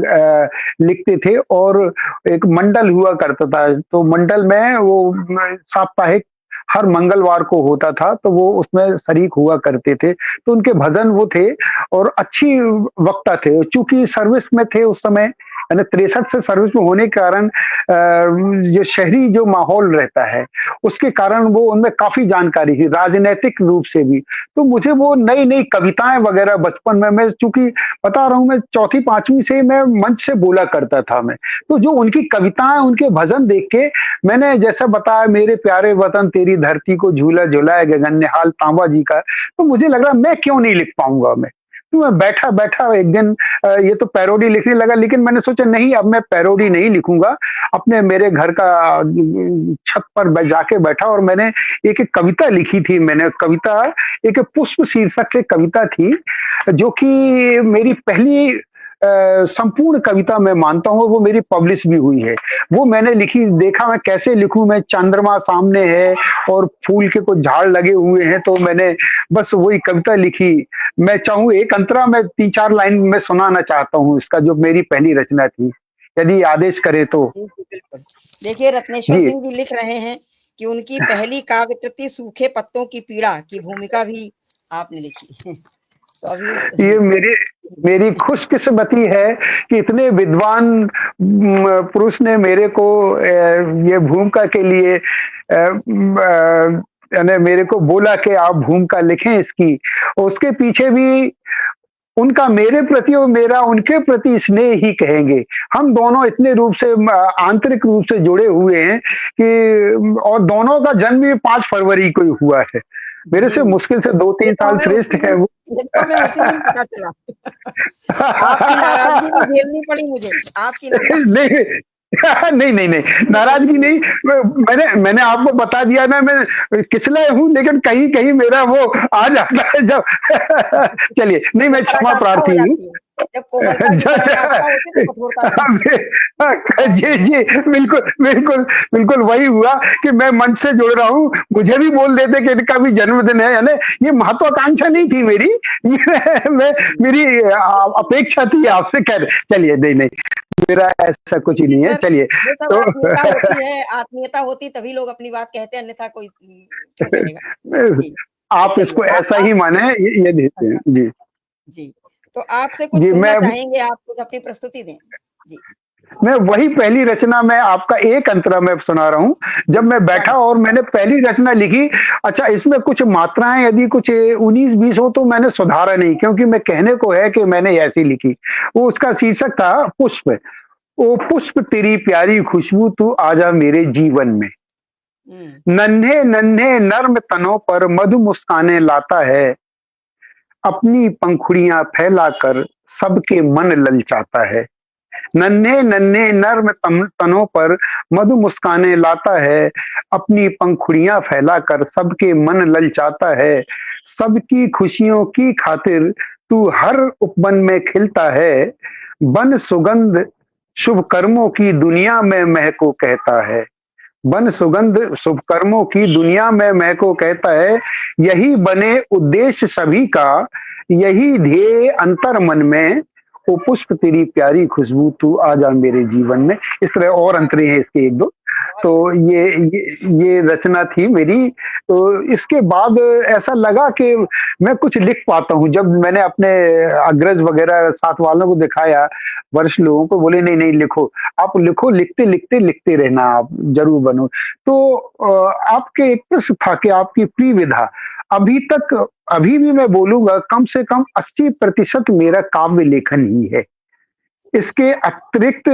लिखते थे और एक मंडल हुआ करता था, तो मंडल में वो साप्ताहिक हर मंगलवार को होता था, तो वो उसमें शरीक हुआ करते थे। तो उनके भजन वो थे और अच्छी वक्ता थे। चूँकि सर्विस में थे उस समय, यानी 63 से सर्विस में होने के कारण जो शहरी जो माहौल रहता है, उसके कारण वो उनमें काफ़ी जानकारी थी, राजनैतिक रूप से भी। तो मुझे वो नई-नई कविताएँ वगैरह बचपन में, मैं चूँकि बता रहा हूँ, मैं चौथी 5वीं से मैं मंच से बोला करता था मैं। तो जो उनकी कविताएँ, उनके भजन देख के मैंने जैसा बताया, मेरे प्यारे वतन तेरी धरती को झूला झुलाए गगन निहाल तांबा जी का, तो मुझे लगा मैं क्यों नहीं लिख पाऊँगा मैं। तो मैं बैठा-बैठा एक दिन ये तो पैरोडी लिखने लगा, लेकिन मैंने सोचा नहीं, अब मैं पैरोडी नहीं लिखूँगा। अपने मेरे घर का छत पर जाके बैठा और मैंने एक कविता लिखी थी। मैंने कविता, एक पुष्प शीर्षक से कविता थी, जो कि मेरी पहली संपूर्ण कविता मैं मानता हूँ, वो मेरी पब्लिश भी हुई है। वो मैंने लिखी, देखा मैं कैसे लिखूँ, मैं चंद्रमा सामने है और फूल के कुछ झाड़ लगे हुए हैं, तो मैंने बस वही कविता लिखी। मैं चाहूँ एक अंतरा मैं 3-4 लाइन में सुनाना चाहता हूँ इसका, जो मेरी पहली रचना थी, यदि आदेश करे तो। जी, जी, बिल्कुल। देखिए, रत्नेश्वर जी। सिंह जी लिख रहे हैं कि उनकी पहली काव्य कृति सूखे पत्तों की पीड़ा की भूमिका भी आपने लिखी। तो अभी उस ये मेरी मेरी खुशकिस्मती है कि इतने विद्वान पुरुष ने मेरे को ये भूमिका के लिए यानी मेरे को बोला कि आप भूमिका लिखें इसकी। और उसके पीछे भी उनका मेरे प्रति और मेरा उनके प्रति स्नेह ही कहेंगे। हम दोनों इतने रूप से आंतरिक रूप से जुड़े हुए हैं कि और दोनों का जन्म भी 5 फरवरी को ही हुआ है। मेरे जी, से मुश्किल से 2-3 साल श्रेष्ठ है वो। ये तो हमें उसी दिन पता चला। आपकी नाराज़गी भी झेलनी पड़ी मुझे, आपकी नाराज़गी। नहीं, नहीं, नहीं, नहीं, नाराज़गी नहीं। मैंने मैंने आपको बता दिया ना, मैं किसलिए हूँ, लेकिन कहीं-कहीं मेरा वो आ जाता है जब चलिए, नहीं, मैं क्षमा पराकाष्ठा हो प्रार्थी हूँ। जाती है। जब कोमलता की पराकाष्ठा होती है तो कठोरता भी दिखती है। जी, जी, बिल्कुल, बिल्कुल, बिल्कुल वही हुआ कि मैं मंच से जुड़ रहा हूँ, मुझे भी बोल देते कि इनका भी जन्मदिन है, यानी ये महत्वाकांक्षा नहीं थी मेरी, मैं मेरी अपेक्षा थी आपसे। खैर चलिए, नहीं, नहीं, मेरा ऐसा कुछ ही जी, नहीं है, पर चलिए। ये सब तो आत्मीयता होती है, आत्मीयता होती तभी लोग अपनी बात कहते हैं, अन्यथा कोई क्यों कहेगा? जी, तो आप चलिए इसको ऐसा ही आप माने, ये देते हैं। अच्छा, जी। जी। तो आपसे कुछ जी, सुनना मैं चाहेंगे, आप कुछ अपनी प्रस्तुति दें? जी। वही पहली रचना मैं आपका एक अंतरा मैं सुना रहा हूँ। जब मैं बैठा और मैंने पहली रचना लिखी, अच्छा इसमें कुछ मात्राएँ यदि कुछ 19-20 हो तो मैंने सुधारा नहीं, क्योंकि मैं कहने को है कि मैंने ऐसी लिखी। वो उसका शीर्षक था पुष्प। ओ पुष्प तेरी प्यारी खुशबू तू आजा मेरे जीवन में। हुँ, नन्हे-नन्हे नर्म तनों पर मधु मुस्कानें लाता है, अपनी पंखुड़ियाँ फैलाकर सबके मन ललचाता है। नन्हे-नन्हे नर्म तनों पर मधु मुस्कानें लाता है, अपनी पंखुड़ियाँ फैलाकर सबके मन ललचाता है। सबकी खुशियों की खातिर तू हर उपवन में खिलता है, बन सुगंध शुभ कर्मों की दुनिया में महको कहता है। बन सुगंध शुभ कर्मों की दुनिया में महको कहता है, यही बने उद्देश्य सभी का, यही ध्येय अंतर मन में, ओ पुष्प तेरी प्यारी खुशबू तू आ जा मेरे जीवन में। इस तरह और अंतरे हैं इसके 1-2। बहुत तो बढ़िया। ये रचना थी मेरी। तो इसके बाद ऐसा लगा कि मैं कुछ लिख पाता हूँ। जब मैंने अपने अग्रज वगैरह साथ वालों को दिखाया, वरिष्ठ लोगों को, बोले नहीं, नहीं लिखो, आप लिखो, लिखते, लिखते रहना, आप ज़रूर बनो। तो आपके एक प्रश्न था कि आपकी प्रिय विधा, अभी तक अभी भी मैं बोलूँगा कम से कम 80% मेरा काव्य लेखन ही है। इसके अतिरिक्त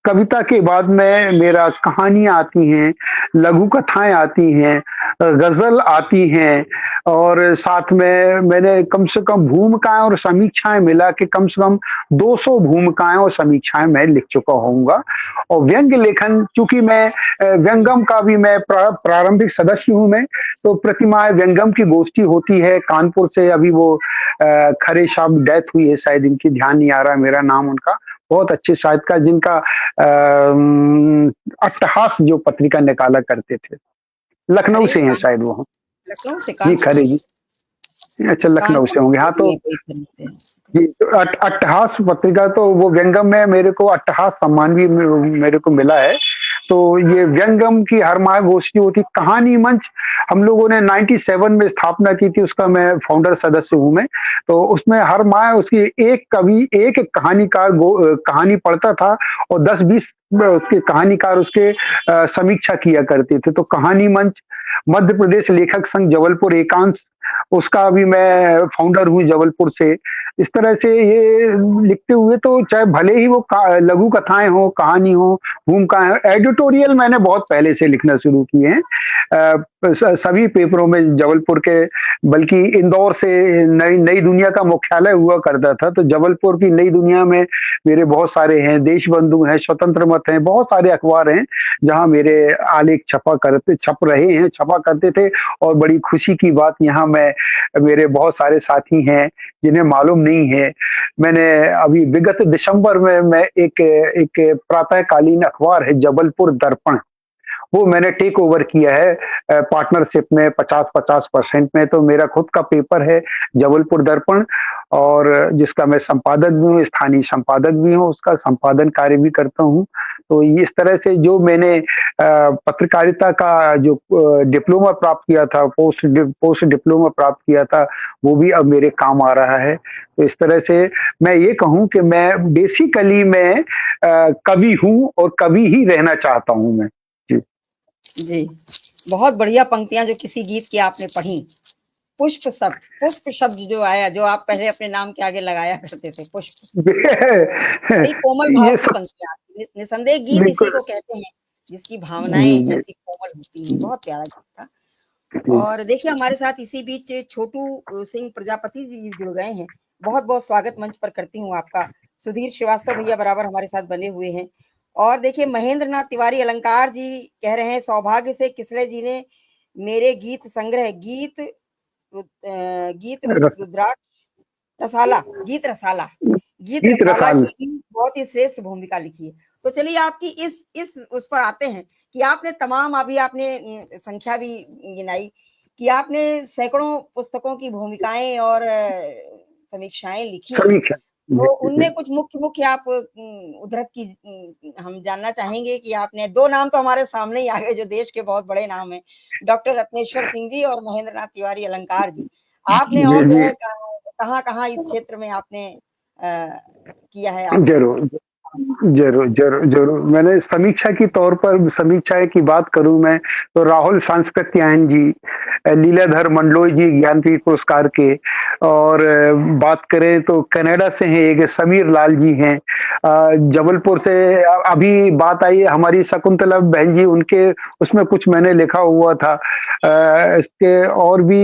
कविता के बाद में मेरा कहानियाँ आती हैं, लघु कथाएँ आती हैं, गज़ल आती हैं और साथ में मैंने कम से कम भूमिकाएँ और समीक्षाएँ मिला के कम से कम 200 भूमिकाएँ और समीक्षाएँ मैं लिख चुका होऊँगा। और व्यंग्य लेखन, चूँकि मैं व्यंगम का भी मैं प्रारंभिक सदस्य हूँ मैं, तो प्रतिमाह व्यंगम की गोष्ठी होती है कानपुर से। अभी वो खरे साहब डेथ हुई है शायद, इनकी ध्यान नहीं आ रहा मेरा नाम उनका। बहुत अच्छे साहित्यकार जिनका अट्टहास जो पत्रिका निकाला करते थे। लखनऊ खरे से हैं साहब शायद वो। लखनऊ से जी, कानपुर खरे से? जी। अच्छा, लखनऊ कानपुर से से होंगे। तो हाँ, नहीं तो है कोई खरे से। जी, तो अट्टहास पत्रिका, तो वो व्यंगम में मेरे को अट्टहास सम्मान भी मेरे को मिला है। तो ये व्यंगम की हर माह गोष्ठी होती। कहानी मंच हम लोगों ने 97 में स्थापना की थी, उसका मैं फाउंडर सदस्य हूँ मैं। तो उसमें हर माह उसकी एक कवि, एक कहानीकार कहानी पढ़ता था और 10-20 उसके कहानीकार उसके समीक्षा किया करते थे। तो कहानी मंच, मध्य प्रदेश लेखक संघ जबलपुर एकांश, उसका भी मैं फाउंडर हूँ जबलपुर से। इस तरह से ये लिखते हुए, तो चाहे भले ही वो लघु कथाएँ हों, कहानी हो, भूमिकाएँ हों, एडिटोरियल मैंने बहुत पहले से लिखना शुरू किए हैं। सभी पेपरों में जबलपुर के, बल्कि इंदौर से नई नई दुनिया का मुख्यालय हुआ करता था, तो जबलपुर की नई दुनिया में मेरे बहुत सारे हैं, देशबंधु हैं, स्वतंत्र मत हैं, बहुत सारे अखबार हैं, जहाँ मेरे आलेख छप रहे हैं, छपा करते थे। और बड़ी खुशी की बात, यहाँ मैं मेरे बहुत सारे साथी हैं, जिन्हें मालूम नहीं है। मैंने अभी विगत दिसंबर में मैं एक प्रातःकालीन अखबार है जबलपुर दर्पण, वो मैंने टेक ओवर किया है पार्टनरशिप में 50-50% में। तो मेरा खुद का पेपर है जबलपुर दर्पण, और जिसका मैं संपादक भी हूँ, स्थानीय संपादक भी हूँ, उसका संपादन कार्य भी करता हूँ। तो इस तरह से जो मैंने पत्रकारिता का जो डिप्लोमा प्राप्त किया था, पोस्ट डिप्लोमा प्राप्त किया था, वो भी अब मेरे काम आ रहा है। तो इस तरह से मैं ये कहूँ कि मैं बेसिकली मैं कवि हूँ और कवि ही रहना चाहता हूँ मैं। जी। जी, बहुत बढ़िया पंक्तियां जो किसी गीत की आपने पढ़ी। पुष्प शब्द जो आया, जो आप पहले अपने नाम के आगे लगाया करते थे, पुष्प। तो बड़ी कोमल भाव ये की सब पंक्तियां आपकी। निसंदेह गीत इसी बिल्कुल। को कहते हैं जिसकी जी, भावनाएं जी, ऐसी कोमल होती हैं। बहुत प्यारा गीत था। जी। और देखिए हमारे साथ इसी बीच छोटू सिंह प्रजापति जी जुड़ गए हैं। बहुत बहुत स्वागत मंच पर करती हूँ आपका। सुधीर श्रीवास्तव भैया बराबर हमारे साथ बने हुए हैं। और देखिए महेंद्र नाथ तिवारी अलंकार जी कह रहे हैं, सौभाग्य से किसले जी ने मेरे गीत संग्रह रस रुद्राक्ष रसाला गीत गीत रसाला रसाल। की भी बहुत ही श्रेष्ठ भूमिका लिखी है। तो चलिए आपकी इस उस पर आते हैं कि आपने तमाम, अभी आपने संख्या भी गिनाई कि आपने सैकड़ों पुस्तकों की भूमिकाएं और समीक्षाएं लिखी हैं। समीक्षा। जी, तो जी। उनमें कुछ मुख्य मुख्य आप उद्धृत की हम जानना चाहेंगे कि आपने दो नाम तो हमारे सामने ही आ गए जो देश के बहुत बड़े नाम हैं, डॉक्टर रत्नेश्वर सिंह जी और महेंद्र नाथ तिवारी अलंकार जी। आपने जी, और जो जी। है कहाँ कहाँ इस क्षेत्र में आपने किया है आपने? ज़रूर, ज़रूर, ज़रूर, ज़रूर। मैंने समीक्षा के तौर पर समीक्षाएँ की बात करूँ मैं, तो राहुल सांस्कृत्यायन जी, लीलाधर मंडलोई जी ज्ञानपीठ पुरस्कार के, और बात करें तो कनाडा से हैं एक समीर लाल जी हैं। जबलपुर से अभी बात आई है हमारी शकुंतला बहन जी, उनके उसमें कुछ मैंने लिखा हुआ था। इसके और भी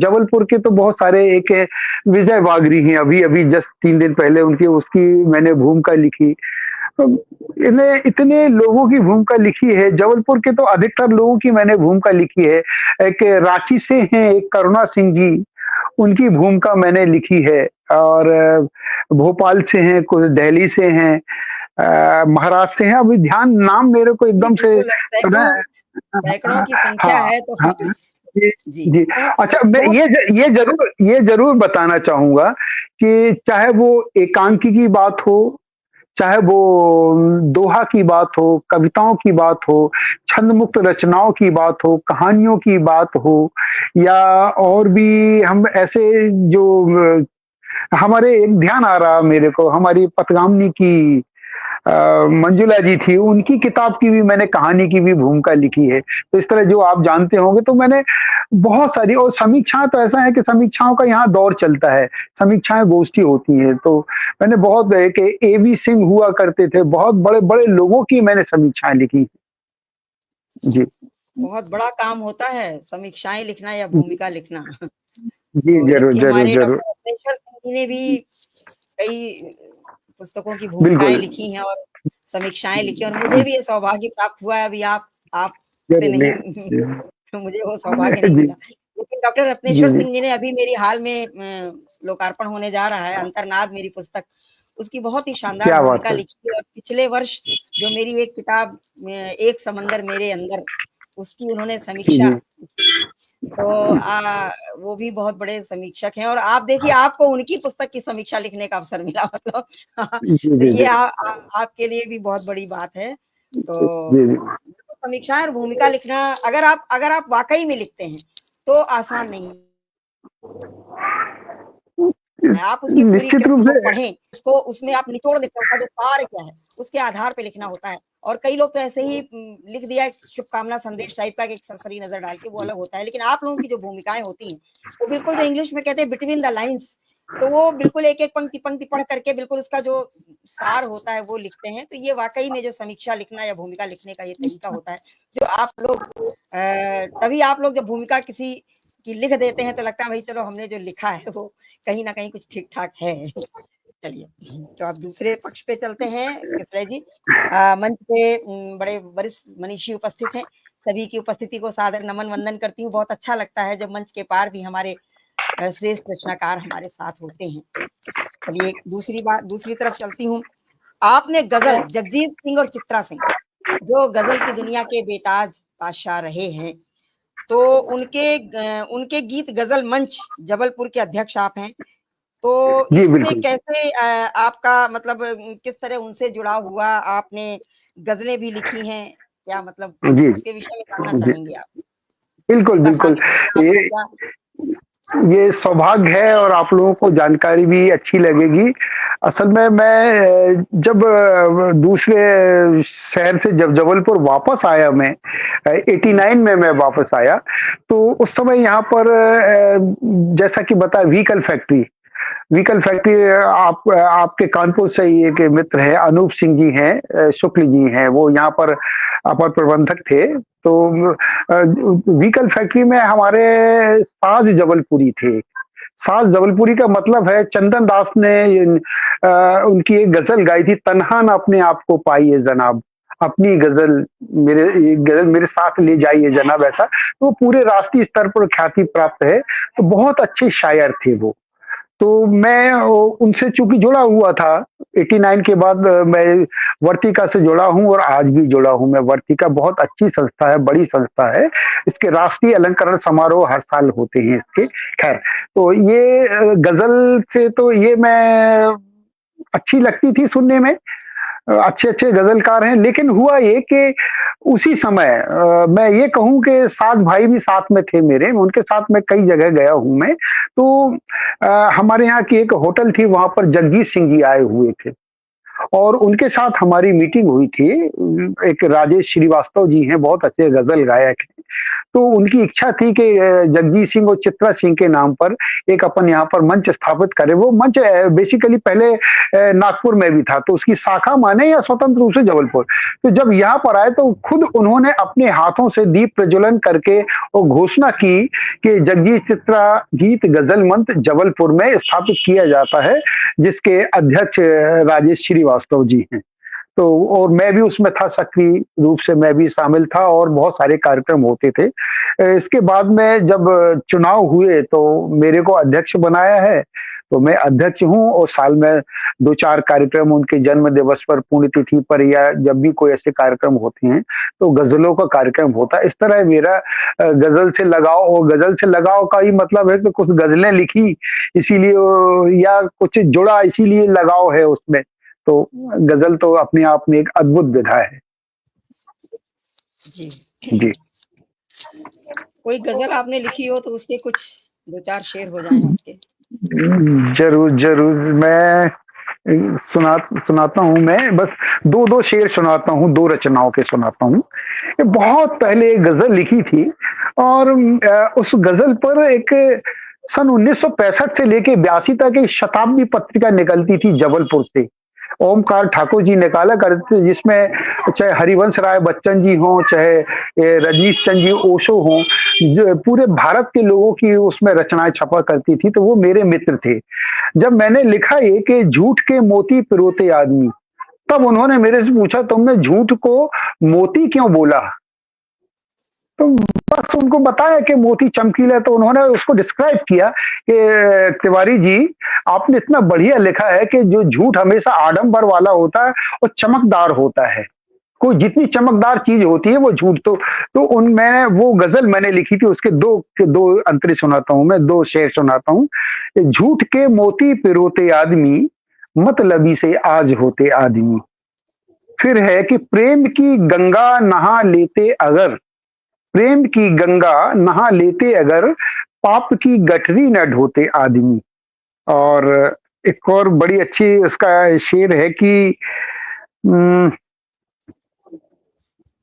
जबलपुर के तो बहुत सारे, एक है विजय वागरी हैं, अभी-अभी जस्ट 3 दिन पहले उनकी उसकी मैंने भूमिका लिखी। तो इन्हें इतने लोगों की भूमिका लिखी है, जबलपुर के तो अधिकतर लोगों की मैंने भूमिका लिखी है। एक रांची से हैं एक करुणा सिंह जी, उनकी भूमिका मैंने लिखी है। और भोपाल से हैं, कुछ दिल्ली से हैं, महाराष्ट्र से हैं, अभी ध्यान नाम मेरे को जी एकदम से बिल्कुल, सैकड़ों की संख्या हाँ, है तो हाँ, फिर जी, जी जी। बहुत अच्छा, मैं बहुत ये ज़रूर बताना चाहूँगा कि चाहे वो एकांकी की बात हो, चाहे वो दोहा की बात हो, कविताओं की बात हो, छंद मुक्त रचनाओं की बात हो, कहानियों की बात हो, या और भी हम ऐसे जो हमारे एक ध्यान आ रहा मेरे को, हमारी पथगामिनी की मंजुला जी थी, उनकी किताब की भी मैंने कहानी की भी भूमिका लिखी है। तो इस तरह जो आप जानते होंगे, तो मैंने बहुत सारी, और समीक्षाएँ तो ऐसा है कि समीक्षाओं का यहाँ दौर चलता है, समीक्षाएँ गोष्ठी होती हैं। तो मैंने बहुत एक एवी सिंह हुआ करते थे, बहुत बड़े-बड़े लोगों की मैंने समीक्षाएँ लिखी। जी। बहुत बड़ा काम होता है समीक्षाएं लिखना या जी, भूमिका लिखना। जी, तो ज़रूर, जबकि ज़रूर, हमारे ज़रूर। डॉक्टर रत्नेश्वर सिंह जी ने भी कई पुस्तकों की भूमिकाएं बिल्कुल, लिखी हैं और समीक्षाएं लिखी, और मुझे भी ये सौभाग्य प्राप्त हुआ है। अभी आप से ज़रूर नहीं नहीं। मुझे वो सौभाग्य नहीं जी, मिला। लेकिन डॉक्टर जी, रत्नेश्वर जी। सिंह जी ने अभी मेरी हाल में लोकार्पण होने जा रहा है अंतर्नाद मेरी पुस्तक, उसकी बहुत ही शानदार क्या बात भूमिका है! लिखी है। और पिछले वर्ष जो मेरी एक किताब एक समंदर मेरे अंदर, उसकी उन्होंने जी, समीक्षा, जी। तो वो भी बहुत बड़े समीक्षक हैं। और आप देखिए आपको उनकी पुस्तक की समीक्षा लिखने का अवसर मिला, मतलब जी, तो जी, ये जी। आपके लिए भी बहुत बड़ी बात है। तो जी, जी। समीक्षाएं और भूमिका लिखना अगर आप वाकई में लिखते हैं तो आसान नहीं है। आप उसकी पूरी निश्चित कृति रूप को से पढ़ें, उसको उसमें आप निचोड़ देते हैं, उसका जो सार क्या है, उसके आधार पे लिखना होता है। और कई लोग तो ऐसे ही लिख दिया एक शुभकामना संदेश टाइप का, एक सरसरी नज़र डाल के, वो अलग होता है। लेकिन आप लोगों की जो भूमिकाएँ होती हैं, वो बिल्कुल जो इंग्लिश में कहते हैं बिटवीन द लाइन्स, तो वो बिल्कुल एक-एक पंक्ति-पंक्ति पढ़ करके बिल्कुल उसका जो सार होता है वो लिखते हैं। तो ये वाक़ई में जो समीक्षा लिखना या भूमिका लिखने का ये तरीका होता है, जो आप लोग तभी आप लोग जब भूमिका किसी की लिख देते हैं तो लगता है भई चलो हमने जो लिखा है वो कहीं न कहीं कुछ ठीक-ठाक है। चलिए, तो अब दूसरे पक्ष पे चलते हैं किसरे जी। मंच पे बड़े वरिष्ठ मनीषी उपस्थित हैं। सभी की उपस्थिति को सादर नमन वंदन करती हूँ। बहुत अच्छा लगता है जब मंच के पार भी हमारे श्रेष्ठ रचनाकार हमारे साथ होते हैं। चलिए दूसरी तरफ चलती हूँ। आपने गजल जगजीत सिंह और चित्रा सिंह, जो गजल की दुनिया के बेताज बादशाह रहे हैं, तो उनके गीत गजल मंच जबलपुर के अध्यक्ष आप हैं, तो इसमें कैसे आपका मतलब किस तरह उनसे जुड़ाव हुआ? आपने गजलें भी लिखी हैं क्या? मतलब उसके विषय में जानना चाहेंगे आप? बिल्कुल, बिल्कुल। ये सौभाग्य है और आप लोगों को जानकारी भी अच्छी लगेगी। असल में मैं जब दूसरे शहर से जब जबलपुर वापस आया, मैं 89 में मैं वापस आया, तो उस समय यहाँ पर जैसा कि बताया व्हीकल फैक्ट्री आपके कानपुर से ही एक मित्र है, अनूप सिंह जी हैं, शुक्ल जी हैं, वो यहाँ पर अपर प्रबंधक थे। तो व्हीकल फैक्ट्री में हमारे साज जबलपुरी थे। साज जबलपुरी का मतलब है, चंदन दास ने उनकी एक गजल गाई थी, तन्हा न अपने आप को पाइए जनाब, अपनी गजल मेरे साथ ले जाइए जनाब, ऐसा। तो पूरे राष्ट्रीय स्तर पर ख्याति प्राप्त है, तो बहुत अच्छे शायर थे वो। तो मैं उनसे चूंकि जुड़ा हुआ था, 89 के बाद मैं वर्तिका से जुड़ा हूँ और आज भी जुड़ा हूँ मैं। वर्तिका बहुत अच्छी संस्था है, बड़ी संस्था है। इसके राष्ट्रीय अलंकरण समारोह हर साल होते हैं इसके। खैर, तो ये गजल से तो ये मैं अच्छी लगती थी सुनने में, अच्छे गजलकार हैं। लेकिन हुआ ये कि उसी समय मैं ये कहूँ कि 7 भाई भी साथ में थे मेरे, उनके साथ मैं कई जगह गया हूँ मैं। तो हमारे यहाँ की एक होटल थी, वहाँ पर जगजीत सिंह जी आए हुए थे और उनके साथ हमारी मीटिंग हुई थी। एक राजेश श्रीवास्तव जी हैं, बहुत अच्छे गजल गायक हैं। तो उनकी इच्छा थी कि जगजीत सिंह और चित्रा सिंह के नाम पर एक अपन यहाँ पर मंच स्थापित करें। वो मंच बेसिकली पहले नागपुर में भी था, तो उसकी शाखा माने या स्वतंत्र रूप से जबलपुर। तो जब यहाँ पर आए तो खुद उन्होंने अपने हाथों से दीप प्रज्वलन करके वो घोषणा की कि जगजीत चित्रा गीत गजल मंच जबलपुर में स्थापित किया जाता है, जिसके अध्यक्ष राजेश श्रीवास्तव जी हैं। तो और मैं भी उसमें था, सक्रिय रूप से मैं भी शामिल था और बहुत सारे कार्यक्रम होते थे। इसके बाद में जब चुनाव हुए तो मेरे को अध्यक्ष बनाया है, तो मैं अध्यक्ष हूँ और साल में 2-4 कार्यक्रम उनके जन्म दिवस पर, पुण्यतिथि पर, या जब भी कोई ऐसे कार्यक्रम होते हैं तो गजलों का कार्यक्रम होता है। इस तरह मेरा गजल से लगाव, और गजल से लगाव का ही मतलब है कि कुछ गजलें लिखी इसीलिए, या कुछ जुड़ा इसीलिए लगाव है उसमें। तो गजल तो अपने आप में एक अद्भुत विधा है। जी। कोई गजल आपने लिखी हो तो उसके कुछ 2-4 शेर हो जाएं आपके। जरूर मैं सुनाता हूँ। मैं बस 2 शेर सुनाता हूँ, 2 रचनाओं के सुनाता हूँ। बहुत पहले एक गजल लिखी थी और उस गजल पर एक सन 1965 से लेके 82 तक एक शताब्दी पत्रिका निकलती थी जबलपुर से। ओमकार ठाकुर जी निकाला करते थे, जिसमें चाहे हरिवंश राय बच्चन जी हों, चाहे रजनीश चंद्र जी ओशो हों, पूरे भारत के लोगों की उसमें रचनाएं छपा करती थी। तो वो मेरे मित्र थे। जब मैंने लिखा ये कि झूठ के मोती पिरोते आदमी, तब उन्होंने मेरे से पूछा तुमने झूठ को मोती क्यों बोला? तो बस उनको बताया कि मोती चमकीला, तो उन्होंने उसको डिस्क्राइब किया कि तिवारी जी, आपने इतना बढ़िया लिखा है कि जो झूठ हमेशा आडंबर वाला होता है और चमकदार होता है। कोई जितनी चमकदार चीज होती है वो झूठ। तो उनमें वो गजल मैंने लिखी थी, उसके दो अंतरे सुनाता हूं मैं, 2 शेर सुनाता हूं। झूठ के मोती पिरोते आदमी, मतलबी से आज होते आदमी। फिर है कि प्रेम की गंगा नहा लेते अगर, प्रेम की गंगा नहा लेते अगर, पाप की गठरी न ढोते आदमी। और एक और बड़ी अच्छी उसका शेर है कि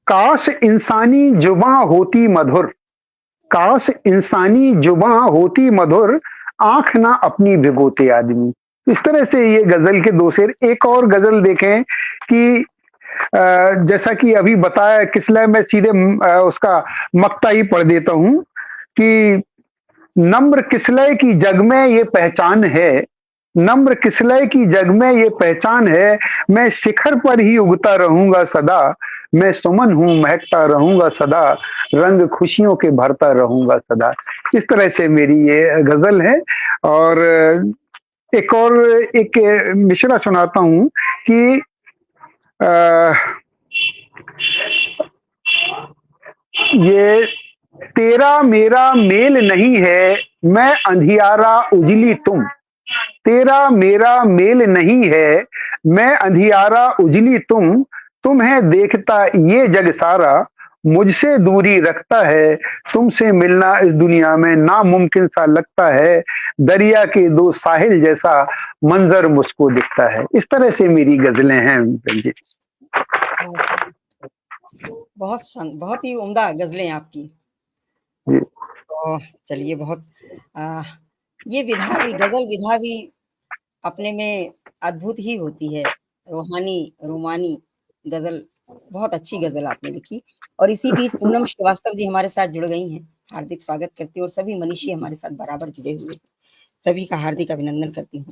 काश इंसानी जुबां होती मधुर, काश इंसानी जुबां होती मधुर, आंख ना अपनी भिगोते आदमी। इस तरह से ये गजल के 2 शेर। एक और गजल देखें कि जैसा कि अभी बताया किसलय, मैं सीधे उसका मक्ता ही पढ़ देता हूं कि नम्र किसलय की जग में ये पहचान है, नम्र किसलय की जग में ये पहचान है, मैं शिखर पर ही उगता रहूंगा सदा, मैं सुमन हूँ महकता रहूंगा सदा, रंग खुशियों के भरता रहूंगा सदा। इस तरह से मेरी ये गजल है। और एक और एक मिसरा सुनाता हूँ कि अ, ये तेरा मेरा मेल नहीं है, मैं अंधियारा उजली तुम। तेरा मेरा मेल नहीं है, मैं अंधियारा उजली तुम है देखता ये जग सारा, मुझसे दूरी रखता है, तुमसे मिलना इस दुनिया में नामुमकिन सा लगता है, दरिया के दो साहिल जैसा मंजर मुझको दिखता है। इस तरह से मेरी गजलें हैं रंजीत। बहुत ही उम्दा गजलें आपकी। जी। तो चलिए, बहुत ये विधा भी, गजल विधा भी अपने में अद्भुत ही होती है। रूहानी, रोमानी गजल, बहुत अच्छी गजल आपने लिखी। और इसी बीच पूनम श्रीवास्तव जी हमारे साथ जुड़ गई हैं, हार्दिक स्वागत करती हूँ। और सभी मनीषी हमारे साथ बराबर जुड़े हुए, सभी का हार्दिक अभिनंदन करती हूँ।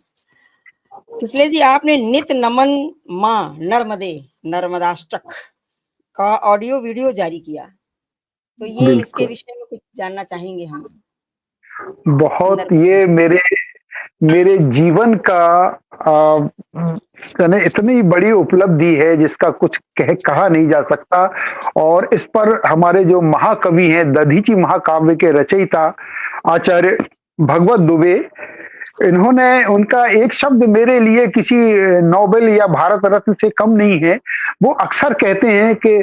किसले जी, आपने नित नमन माँ नर्मदे नर्मदाष्टक का ऑडियो वीडियो जारी किया, तो ये इसके बिल्कुल। विषय में कुछ जानना चाहेंगे हम। बहुत नर्मदा ये मेरे मेरे जीवन का इतनी बड़ी उपलब्धि है जिसका कुछ कहा नहीं जा सकता। और इस पर हमारे जो महाकवि हैं, दधीचि महाकाव्य के रचयिता आचार्य भगवत दुबे, इन्होंने, उनका एक शब्द मेरे लिए किसी नोबेल या भारत रत्न से कम नहीं है। वो अक्सर कहते हैं कि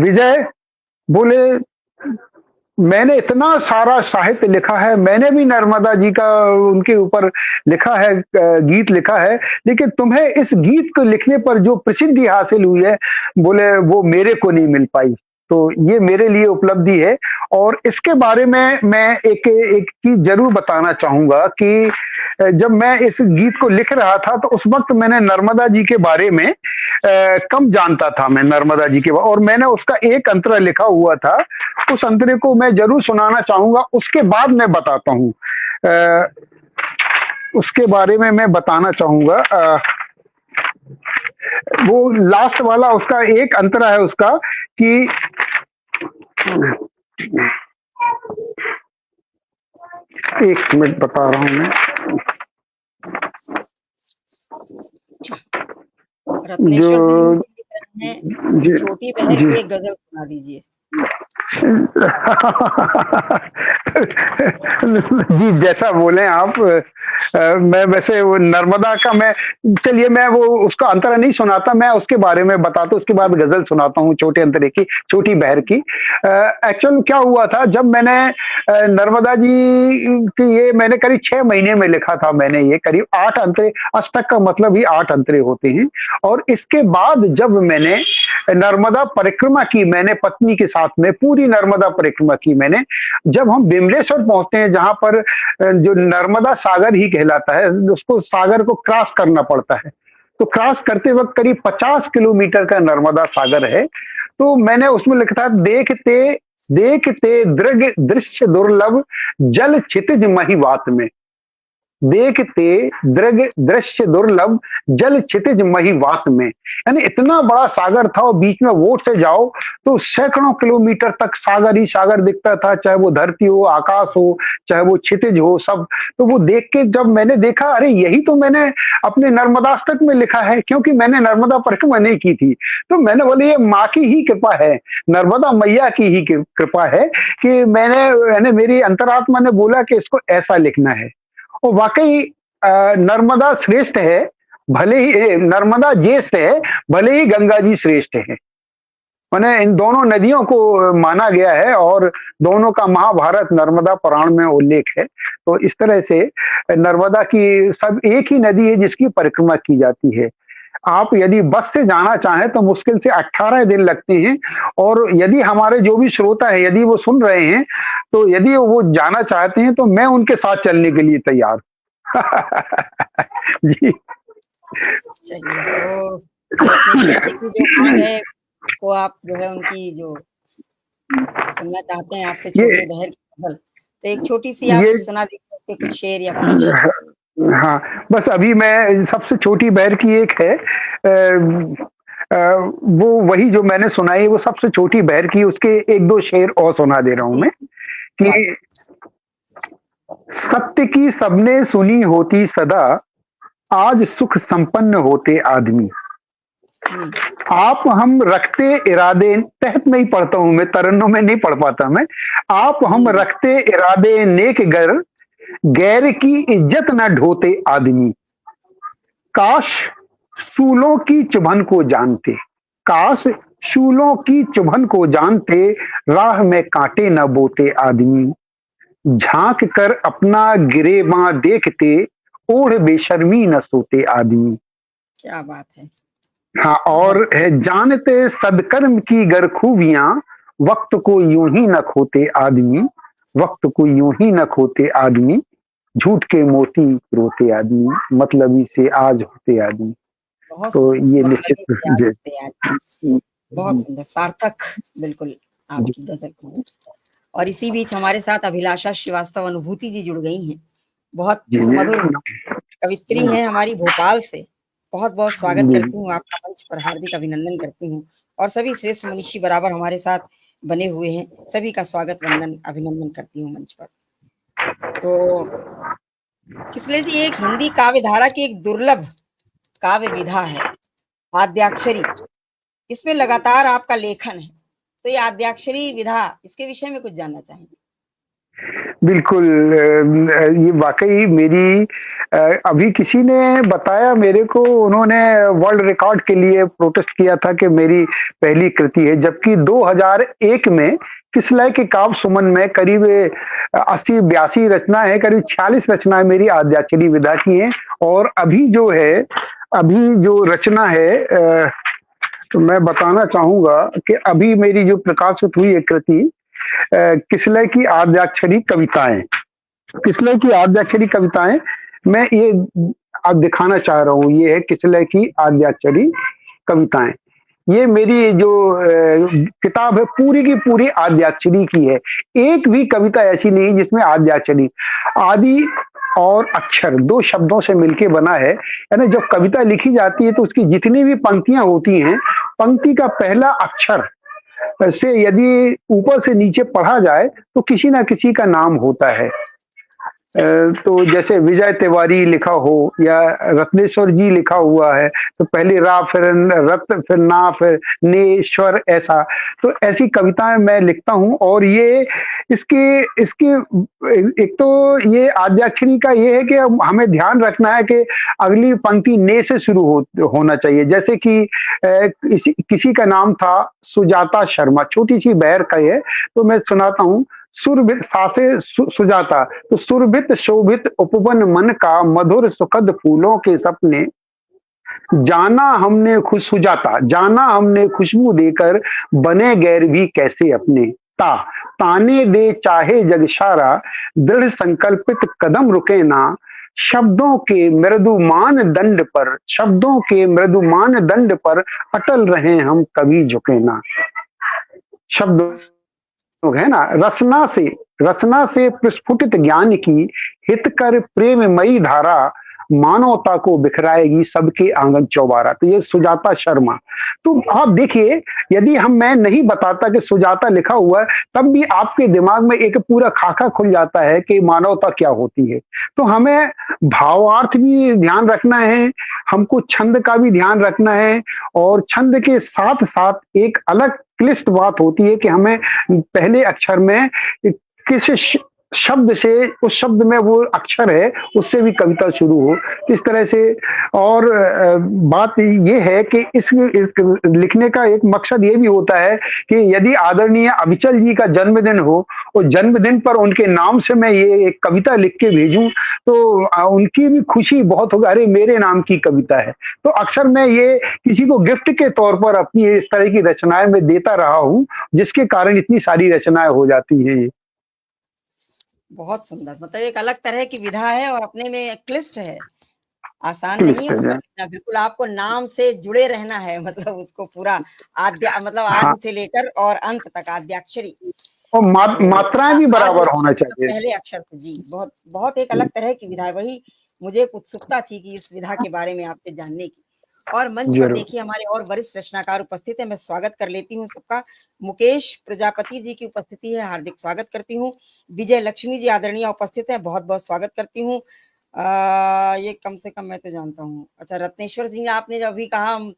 विजय, बोले, मैंने इतना सारा साहित्य लिखा है, मैंने भी नर्मदा जी का उनके ऊपर लिखा है, गीत लिखा है, लेकिन तुम्हें इस गीत को लिखने पर जो प्रसिद्धि हासिल हुई है, बोले वो मेरे को नहीं मिल पाई। तो ये मेरे लिए उपलब्धि है। और इसके बारे में मैं एक एक चीज जरूर बताना चाहूंगा कि जब मैं इस गीत को लिख रहा था तो उस वक्त मैंने नर्मदा जी के बारे में कम जानता था। मैं नर्मदा जी के और मैंने उसका एक अंतरा लिखा हुआ था, उस अंतरे को मैं जरूर सुनाना चाहूंगा, उसके बाद मैं बताता हूँ। उसके बारे में मैं बताना चाहूंगा। वो लास्ट वाला उसका एक अंतरा है उसका कि एक मिनट बता रहा हूं मैं। रत्नेश्वर जी जो हैं कि जी, छोटी बहन जी। की एक गजल सुना दीजिए। जी, जैसा बोले आप। मैं वैसे वो नर्मदा का मैं, चलिए मैं वो उसका अंतरा नहीं सुनाता, मैं उसके बारे में बताता हूँ, उसके बाद गजल सुनाता हूँ छोटे अंतरे की, छोटी बहर की। एक्चुअल क्या हुआ था, जब मैंने नर्मदा जी की, ये मैंने करीब 6 महीने में लिखा था मैंने, ये करीब 8 अंतरे, अष्टक का मतलब ही 8 अंतरे होते हैं। और इसके बाद जब मैंने नर्मदा परिक्रमा की, मैंने पत्नी के साथ में पूरी नर्मदा परिक्रमा की मैंने, जब हम बिमलेश्वर पहुंचते हैं जहां पर जो नर्मदा सागर ही कहलाता है, उसको सागर को क्रॉस करना पड़ता है, तो क्रॉस करते वक्त करीब 50 किलोमीटर का नर्मदा सागर है। तो मैंने उसमें लिखा था, देखते देखते दृग दृश्य दुर्लभ, जल क्षितिज महिवात में। देखते दृग दृश्य दुर्लभ, जल क्षितिज महिवात में। यानी इतना बड़ा सागर था और बीच में वोट से जाओ तो सैकड़ों किलोमीटर तक सागर ही सागर दिखता था, चाहे वो धरती हो, आकाश हो, चाहे वो क्षितिज हो, सब। तो वो देख के जब मैंने देखा, अरे यही तो मैंने अपने नर्मदाष्टक में लिखा है, क्योंकि मैंने नर्मदा परिक्रमा नहीं की थी। तो मैंने बोले ये माँ की ही कृपा है, नर्मदा मैया की ही कृपा है कि मैंने मेरी अंतरात्मा ने बोला कि इसको ऐसा लिखना है। और वाकई नर्मदा श्रेष्ठ है, भले ही नर्मदा ज्येष्ठ है, भले ही गंगा जी श्रेष्ठ है। मैंने इन दोनों नदियों को माना गया है और दोनों का महाभारत नर्मदा पुराण में उल्लेख है। तो इस तरह से नर्मदा की, सब एक ही नदी है जिसकी परिक्रमा की जाती है। आप यदि बस से जाना चाहें तो मुश्किल से 18 दिन लगते हैं। और यदि हमारे जो भी श्रोता है, यदि वो सुन रहे हैं, तो यदि वो जाना चाहते हैं तो मैं उनके साथ चलने के लिए तैयार जी। चलिए, तो रत्नेश्वर जी की जो मांग है वो आप जो है उनकी जो सुनना चाहते हैं आपसे, ये छोटे बहर की गजल, तो एक छोटी सी आप ये सुना दीजिए उसके कुछ शेर या कुछ। हाँ, बस अभी मैं सबसे छोटी बहर की एक है, वो वही जो मैंने सुनाई वो सबसे छोटी बहर की, उसके 1-2 शेर और सुना दे रहा हूँ जी, मैं बहुत कि सत्य की सबने सुनी होती सदा, आज सुख संपन्न होते आदमी। हुँ, आप हम रखते इरादे, तहत नहीं पढ़ता हूँ मैं, तरन्नुम में नहीं पढ़ पाता मैं। आप हम जी, रखते इरादे नेक गर, गैर की इज्जत न ढोते आदमी। काश सूलों की चुभन को जानते, काश शूलों की चुभन को जानते, राह में कांटे न बोते आदमी। झांक कर अपना गिरेबां देखते, ओढ़ बेशर्मी न सोते आदमी। क्या बात है! हाँ, और बहुत है जानते सदकर्म की गर खूबियां, वक्त को यूं ही न खोते आदमी, वक्त को यूं ही न खोते आदमी, झूठ के मोती रोते आदमी, मतलबी से आज होते आदमी। बहुत तो सुंदर, ये मतलबी निश्चित से याद जी, होते हैं। बहुत सुंदर, सार्थक बिल्कुल जी, आपकी गज़ल। और इसी बीच हमारे साथ अभिलाषा श्रीवास्तव अनुभूति जी जुड़ गई हैं। बहुत जी, सुमधुर कवित्री जी, हैं हमारी भोपाल से। बहुत-बहुत स्वागत जी, करती हूँ आपका मंच पर हार्दिक अभिनंदन करती हूँ और सभी श्रेष्ठ मनीषी बराबर हमारे साथ बने हुए हैं। सभी का स्वागत, वंदन, अभिनंदन करती हूँ मंच पर। तो किसले जी एक हिंदी काव्य धारा की एक दुर्लभ काव्य विधा है, आद्याक्षरी। इसमें लगातार आपका लेखन है। तो ये आद्याक्षरी विधा इसके विषय में कुछ जानना चाहेंगे? बिल्कुल। ये वाक़ई मेरी अभी किसी ने बताया मेरे को, उन्होंने वर्ल्ड रिकॉर्ड के लिए प्रोटेस्ट किया था कि मेरी पहली कृति है, जबकि 2001 में किसलय के काव्य सुमन में करीब 80-82 रचनाएँ हैं, करीब 46 रचनाएँ मेरी आद्याक्षरी विधा की हैं। और अभी जो है, अभी जो रचना है तो मैं बताना चाहूँगा कि अभी मेरी जो प्रकाशित हुई है कृति, किसलय की आद्याक्षरी कविताएँ। किसलय की आद्याक्षरी कविताएँ, मैं ये अब दिखाना चाह रहा हूँ, ये है किसलय की आद्याक्षरी कविताएँ। ये मेरी जो किताब है पूरी की पूरी आद्याक्षरी की है। एक भी कविता ऐसी नहीं जिसमें आद्याक्षरी, आदि और अक्षर 2 शब्दों से मिलके बना है। यानी जब कविता लिखी जाती है तो उसकी जितनी भी पंक्तियाँ होती हैं, पंक्ति का पहला अक्षर से यदि ऊपर से नीचे पढ़ा जाए तो किसी ना किसी का नाम होता है। तो जैसे विजय तिवारी लिखा हो या रत्नेश्वर जी लिखा हुआ है, तो पहले रा, फिर रत, फिर ना, फिर ने, स्वर, ऐसा। तो ऐसी कविताएँ मैं लिखता हूँ। और ये इसके इसके एक तो ये आद्याक्षरी का ये है कि हमें ध्यान रखना है कि अगली पंक्ति ने से शुरू होना चाहिए। जैसे कि किसी का नाम था सुजाता शर्मा, छोटी-सी बहर का है, तो मैं सुनाता हूँ। सुरभित सासे सुजाता, तो सुरभित शोभित उपवन मन का, मधुर सुखद फूलों के सपने, जाना हमने खुश सुजाता, जाना हमने खुशबू देकर, बने गैर भी कैसे अपने। ता ताने दे चाहे जग सारा, दृढ़ संकल्पित कदम रुके ना, शब्दों के मृदुमान दंड पर, शब्दों के मृदुमान दंड पर अटल रहे हम कभी झुके ना। शब्द लोग है ना, रसना से प्रस्फुटित ज्ञान की, हित कर प्रेममयी धारा, मानवता को बिखराएगी सबके आंगन चौबारा। तो ये सुजाता शर्मा। तो आप देखिए, यदि मैं नहीं बताता कि सुजाता लिखा हुआ है, तब भी आपके दिमाग में एक पूरा खाका खुल जाता है कि मानवता क्या होती है। तो हमें भावार्थ भी ध्यान रखना है, हमको छंद का भी ध्यान रखना है। और छंद के साथ साथ एक अलग क्लिष्ट बात होती है कि हमें पहले अक्षर में किस शब्द से, उस शब्द में वो अक्षर है, उससे भी कविता शुरू हो। इस तरह से। और बात ये है कि इस लिखने का एक मकसद ये भी होता है कि यदि आदरणीय अविचल जी का जन्मदिन हो और जन्मदिन पर उनके नाम से मैं ये एक कविता लिख के भेजूं, तो उनकी भी खुशी बहुत होगी, अरे मेरे नाम की कविता है। तो अक्सर मैं ये किसी को गिफ्ट के तौर पर अपनी इस तरह की रचनाएं मैं देता रहा हूँ, जिसके कारण इतनी सारी रचनाएं हो जाती हैं। बहुत सुंदर, मतलब एक अलग तरह की विधा है और अपने में क्लिष्ट है। आसान नहीं है क्लिष्ट उस पर है। लिखना, बिल्कुल आपको नाम से जुड़े रहना है, मतलब उसको पूरा मतलब हाँ, आदि से लेकर और अंत तक आद्याक्षरी। और तो मात्राएं भी आदि बराबर होना अक्षर मतलब चाहिए। पहले अक्षर से जी, बहुत बहुत एक अलग तरह की विधा है। वही मुझे एक उत्सुकता थी कि इस विधा के बारे में आपसे जानने की। और मंच पर जरूर। देखिए हमारे और वरिष्ठ रचनाकार उपस्थित हैं। मैं स्वागत कर लेती हूँ सबका। मुकेश प्रजापति जी की उपस्थिति है, हार्दिक स्वागत करती हूँ। विजय लक्ष्मी जी आदरणीय उपस्थित हैं, बहुत-बहुत स्वागत करती हूँ। ये कम से कम मैं तो जानता हूँ। अच्छा, रत्नेश्वर जी आपने जो अभी कहा हम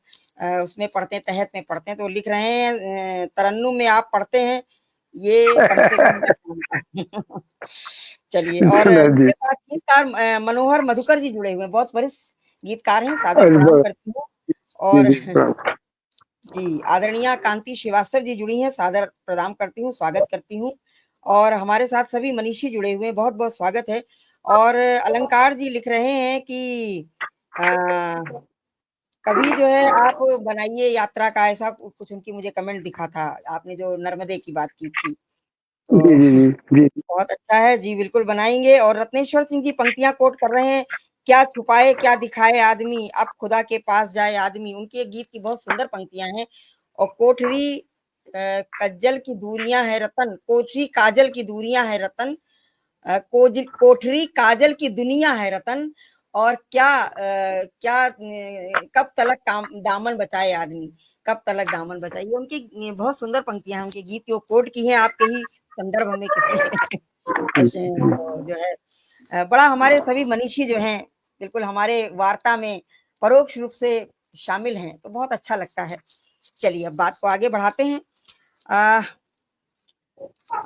उसमें पढ़ते हैं, तहत में पढ़ते हैं, तो लिख रहे हैं तरन्नुम में आप पढ़ते हैं, ये कम से कम मैं जानता हूँ। चलिए, और जी इसके साथ गीतकार मनोहर मधुकर जी जुड़े हुए हैं, बहुत वरिष्ठ गीतकार हैं, सादर अरे प्रणाम वाह, करती हूँ। जी और जी वाह। जी, आदरणीय कांति श्रीवास्तव जी जुड़ी हैं, सादर प्रणाम करती हूँ, स्वागत करती हूँ। और हमारे साथ सभी मनीषी जुड़े हुए हैं, बहुत-बहुत स्वागत है। और अलंकार जी लिख रहे हैं कि कभी जो है आप बनाइए यात्रा का, ऐसा कुछ उनकी मुझे कमेंट दिखा था, आपने जो नर्मदे की बात की थी। जी तो जी जी जी। बहुत अच्छा है जी, बिल्कुल बनाएँगे। और रत्नेश्वर सिंह जी पंक्तियाँ कोट कर रहे हैं, क्या छुपाए क्या दिखाए आदमी, अब खुदा के पास जाए आदमी। उनके एक गीत की बहुत सुंदर पंक्तियाँ हैं। और कोठरी कज्जल की दूरियाँ हैं रतन, कोठरी काजल की दूरियाँ हैं रतन, कोठरी काजल की दुनिया है रतन। और कब तलक काम दामन बचाए आदमी, कब तलक दामन बचाए। ये उनकी बहुत सुंदर पंक्तियाँ हैं, उनके गीत की वो कोट की हैं आपके ही संदर्भ में किसी तो जो है बड़ा हमारे सभी मनीषी जो हैं बिल्कुल हमारे वार्ता में परोक्ष रूप से शामिल हैं, तो बहुत अच्छा लगता है। चलिए अब बात को आगे बढ़ाते हैं। अ,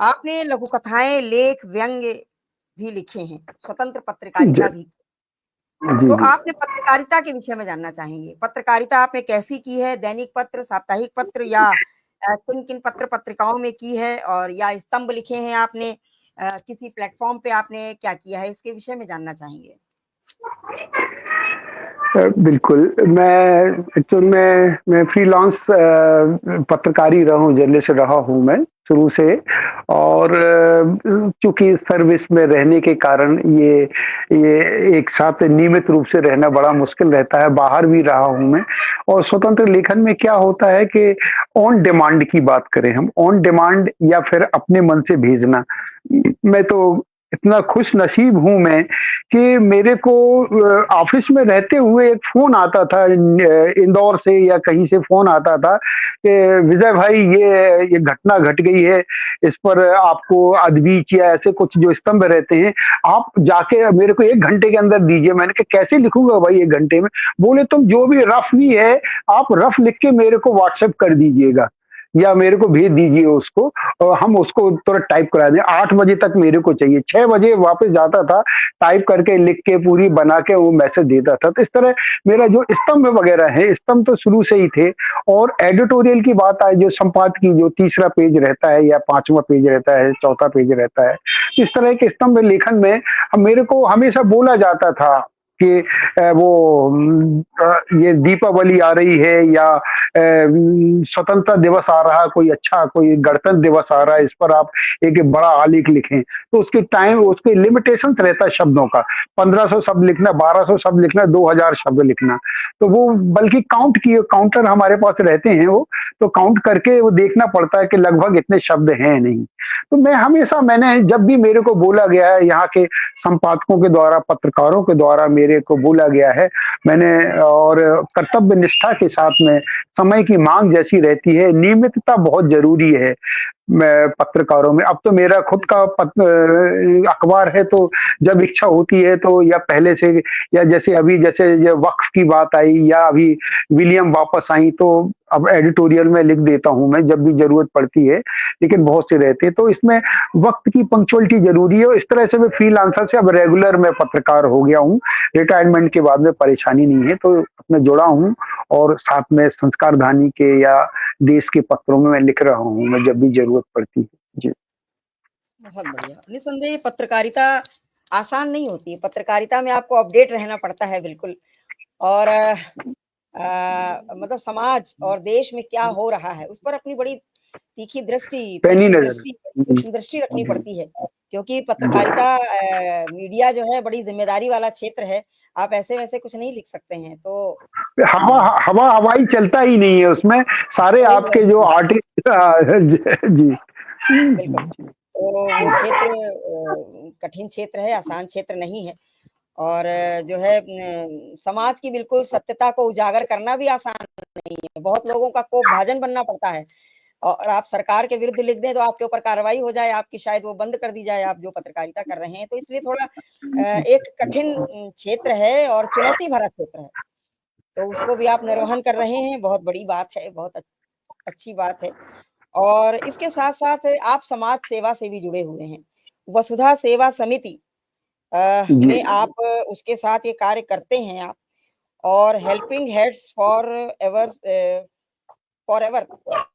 आपने लघु कथाएँ, लेख, व्यंग्य भी लिखे हैं, स्वतंत्र पत्रकारिता भी। जी तो जी। आपने पत्रकारिता के विषय में जानना चाहेंगे। पत्रकारिता आपने कैसी की है? दैनिक पत्र, साप्ताहिक पत्र या किन-किन पत्र-पत्रिकाओं में की है? और या स्तंभ लिखे हैं आपने? किसी प्लेटफ़ॉर्म पे आपने क्या किया है? इसके विषय में जानना चाहेंगे। बिल्कुल, मैं एक्चुअल में मैं फ्रीलांस पत्रकार ही रहा हूँ, जर्नलिस्ट रहा हूँ मैं शुरू से। और चूँकि सर्विस में रहने के कारण ये एक साथ नियमित रूप से रहना बड़ा मुश्किल रहता है, बाहर भी रहा हूँ मैं। और स्वतंत्र लेखन में क्या होता है कि ऑन डिमांड की बात करें हम, ऑन डिमांड या फिर अपने मन से भेजना। मैं तो इतना खुशनसीब हूँ मैं कि मेरे को ऑफ़िस में रहते हुए एक फ़ोन आता था इंदौर से या कहीं से फ़ोन आता था कि विजय भाई ये घटना घट गई है, इस पर आपको अदबीच या ऐसे कुछ जो स्तंभ रहते हैं, आप जाके मेरे को 1 घंटे के अंदर दीजिए। मैंने कहा कैसे लिखूँगा भाई 1 घंटे में? बोले तुम जो भी रफ़ भी है, आप रफ़ लिख के मेरे को व्हाट्सएप कर दीजिएगा या मेरे को भेज दीजिए उसको, हम उसको तुरंत टाइप करा दें। 8 बजे तक मेरे को चाहिए, 6 बजे वापस जाता था, टाइप करके लिख के पूरी बना के वो मैसेज देता था। तो इस तरह मेरा जो स्तंभ वगैरह है, स्तंभ तो शुरू से ही थे। और एडिटोरियल की बात आए, जो संपादकीय जो तीसरा पेज रहता है या 5वां पेज रहता है, चौथा पेज रहता है, इस तरह के स्तंभ लेखन में मेरे को हमेशा बोला जाता था कि ये दीपावली आ रही है या स्वतंत्रता दिवस आ रहा है, कोई अच्छा कोई गणतंत्र दिवस आ रहा है, इस पर आप एक बड़ा आलेख लिखें। तो उसके टाइम उसके लिमिटेशंस रहता है शब्दों का, 1500 शब्द लिखना, 1200 शब्द लिखना, 2000 शब्द लिखना। तो वो बल्कि काउंट किए, काउंटर हमारे पास रहते हैं वो, तो काउंट करके वो देखना पड़ता है कि लगभग इतने शब्द हैं नहीं। तो मैंने जब भी मेरे को बोला गया है, यहाँ के संपादकों के द्वारा, पत्रकारों के द्वारा मेरे को बोला गया है, मैंने और कर्तव्य निष्ठा के साथ में समय की माँग जैसी रहती है, नियमितता बहुत ज़रूरी है। मैं पत्रकारों में अब तो मेरा खुद का अखबार है, तो जब इच्छा होती है तो या पहले से या जैसे अभी जैसे ये वक़्फ़ की बात आई या अभी विलियम वापस आई, तो अब एडिटोरियल में लिख देता हूँ मैं जब भी ज़रूरत पड़ती है, लेकिन बहुत से रहते हैं। तो इसमें वक़्त की पंक्चुअलिटी ज़रूरी है और इस तरह से मैं फ्रीलांसर से अब रेगुलर मैं पत्रकार हो गया हूँ। रिटायरमेंट के बाद में परेशानी नहीं है, तो मैं जुड़ा हूँ और साथ में संस्कारधानी के या देश के पत्रों में मैं लिख रहा हूँ, मैं जब भी ज़रूरत पड़ती है। जी। बहुत बढ़िया। निस्संदेह पत्रकारिता आसान नहीं होती है, पत्रकारिता में आपको अपडेट रहना पड़ता है बिल्कुल। और मतलब समाज और देश में क्या हो रहा है, उस पर अपनी बड़ी तीखी दृष्टि, पैनी तीक्ष्ण नज़र। दृष्टि, जी, सूक्ष्म दृष्टि रखनी जी, पड़ती है। क्योंकि जी। पत्रकारिता मीडिया जो है बड़ी ज़िम्मेदारी वाला क्षेत्र है। आप ऐसे-वैसे कुछ नहीं लिख सकते हैं। तो हवा हवा हवाई चलता ही नहीं है उसमें, सारे सही आपके जो है। जी। बिल्कुल। तो वो क्षेत्र कठिन क्षेत्र है, आसान क्षेत्र नहीं है। और जो है समाज की बिल्कुल सत्यता को उजागर करना भी आसान नहीं है। बहुत लोगों का कोप भाजन बनना पड़ता है और आप सरकार के विरुद्ध लिख दें तो आपके ऊपर कार्रवाई हो जाए, आपकी शायद वो बंद कर दी जाए, आप जो पत्रकारिता कर रहे हैं। तो इसलिए थोड़ा एक कठिन क्षेत्र है और चुनौती भरा क्षेत्र है। तो उसको भी आप निर्वहन कर रहे हैं, बहुत बड़ी बात है, बहुत अच्छी बात है। और इसके साथ-साथ आप समाज सेवा से भी जुड़े हुए हैं। वसुधा सेवा समिति जी, में आप उसके साथ ये कार्य करते हैं आप और helping hands forever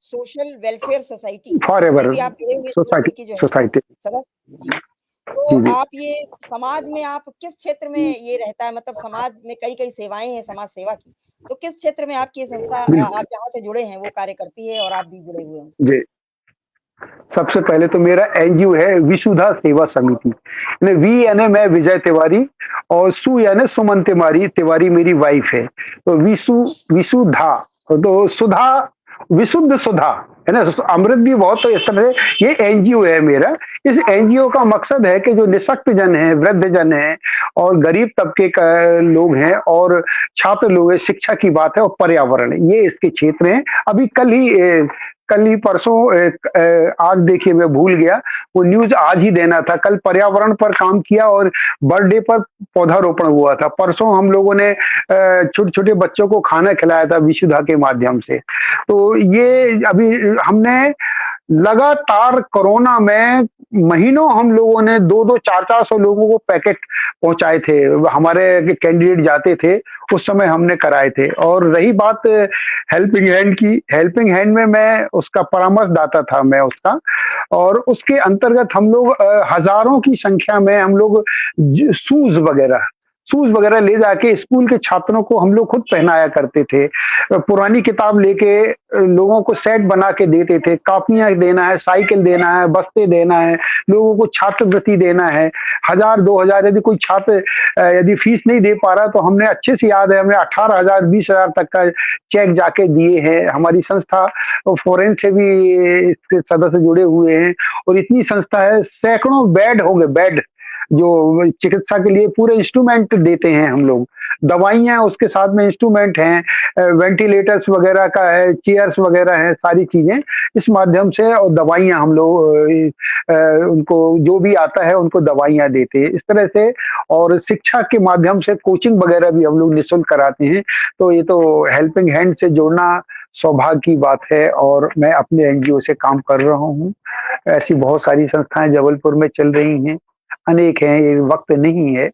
social welfare society इससे फॉरएवर भी आप जुड़े हुए हैं सोसाइटी उनकी जो है सोसाइटी। सदस्य जी। तो जी, जी। आप ये समाज में आप किस क्षेत्र में ये रहता है मतलब समाज में कई-कई सेवाएँ हैं समाज सेवा की। तो किस क्षेत्र में आपकी ये संस्था बिल्कुल, आप जहाँ से जुड़े हैं वो कार्य करती है और आप भी जुड़े हुए हैं? जी। सबसे पहले तो मेरा एनजीओ है विशुद्धा सेवा समिति। यानी वी यानी मैं विजय तिवारी और सु यानी सुमन तिवारी तिवारी मेरी वाइफ है। तो विशुद्धा तो सुधा विशुद्ध सुधा है ना अमृत भी बहुत तो इस तरह से ये एनजीओ है मेरा। इस एनजीओ का मकसद है कि जो निःशक्त जन है वृद्ध जन है और गरीब तबके का लोग हैं और छात्र लोग हैं शिक्षा की बात है और पर्यावरण ये इसके क्षेत्र हैं। अभी कल ही परसों आज देखिए मैं भूल गया वो न्यूज आज ही देना था। कल पर्यावरण पर काम किया और बर्थडे पर पौधारोपण हुआ था। परसों हम लोगों ने छोटे-छोटे बच्चों को खाना खिलाया था विशुद्धा के माध्यम से। तो ये अभी हमने लगातार कोरोना में महीनों हम लोगों ने 2-2 4-400 लोगों को पैकेट पहुँचाए थे। हमारे कैंडिडेट जाते थे, उस समय हमने कराए थे। और रही बात हेल्पिंग हैंड की, हेल्पिंग हैंड में मैं उसका परामर्शदाता था मैं उसका और उसके अंतर्गत हम लोग हज़ारों की संख्या में हम लोग शूज़ वगैरह ले जाके स्कूल के छात्रों को हम लोग खुद पहनाया करते थे। पुरानी किताब लेके लोगों को सेट बना के देते थे, कॉपियाँ देना है, साइकिल देना है, बस्ते देना है, लोगों को छात्रवृत्ति देना है। 1000 2000 यदि कोई छात्र यदि फीस नहीं दे पा रहा तो हमने अच्छे से याद है हमने 18,000 20,000 तक का चेक जाके दिए हैं। हमारी संस्था फॉरेन से भी इसके सदस्य जुड़े हुए हैं और इतनी संस्था है सैकड़ों बेड होंगे बेड जो चिकित्सा के लिए पूरे इंस्ट्रूमेंट देते हैं हम लोग। दवाइयाँ उसके साथ में इंस्ट्रूमेंट हैं, वेंटिलेटर्स वगैरह का है, चेयर्स वगैरह हैं, सारी चीज़ें इस माध्यम से और दवाइयाँ हम लोग उनको जो भी आता है उनको दवाइयाँ देते हैं। इस तरह से और शिक्षा के माध्यम से कोचिंग वगैरह भी हम लोग निःशुल्क कराते हैं। तो ये तो हेल्पिंग हैंड से जुड़ना सौभाग्य की बात है और मैं अपने एनजीओ से काम कर रहा हूँ। ऐसी बहुत सारी संस्थाएँ जबलपुर में चल रही हैं, अनेक हैं, ये वक़्त नहीं है।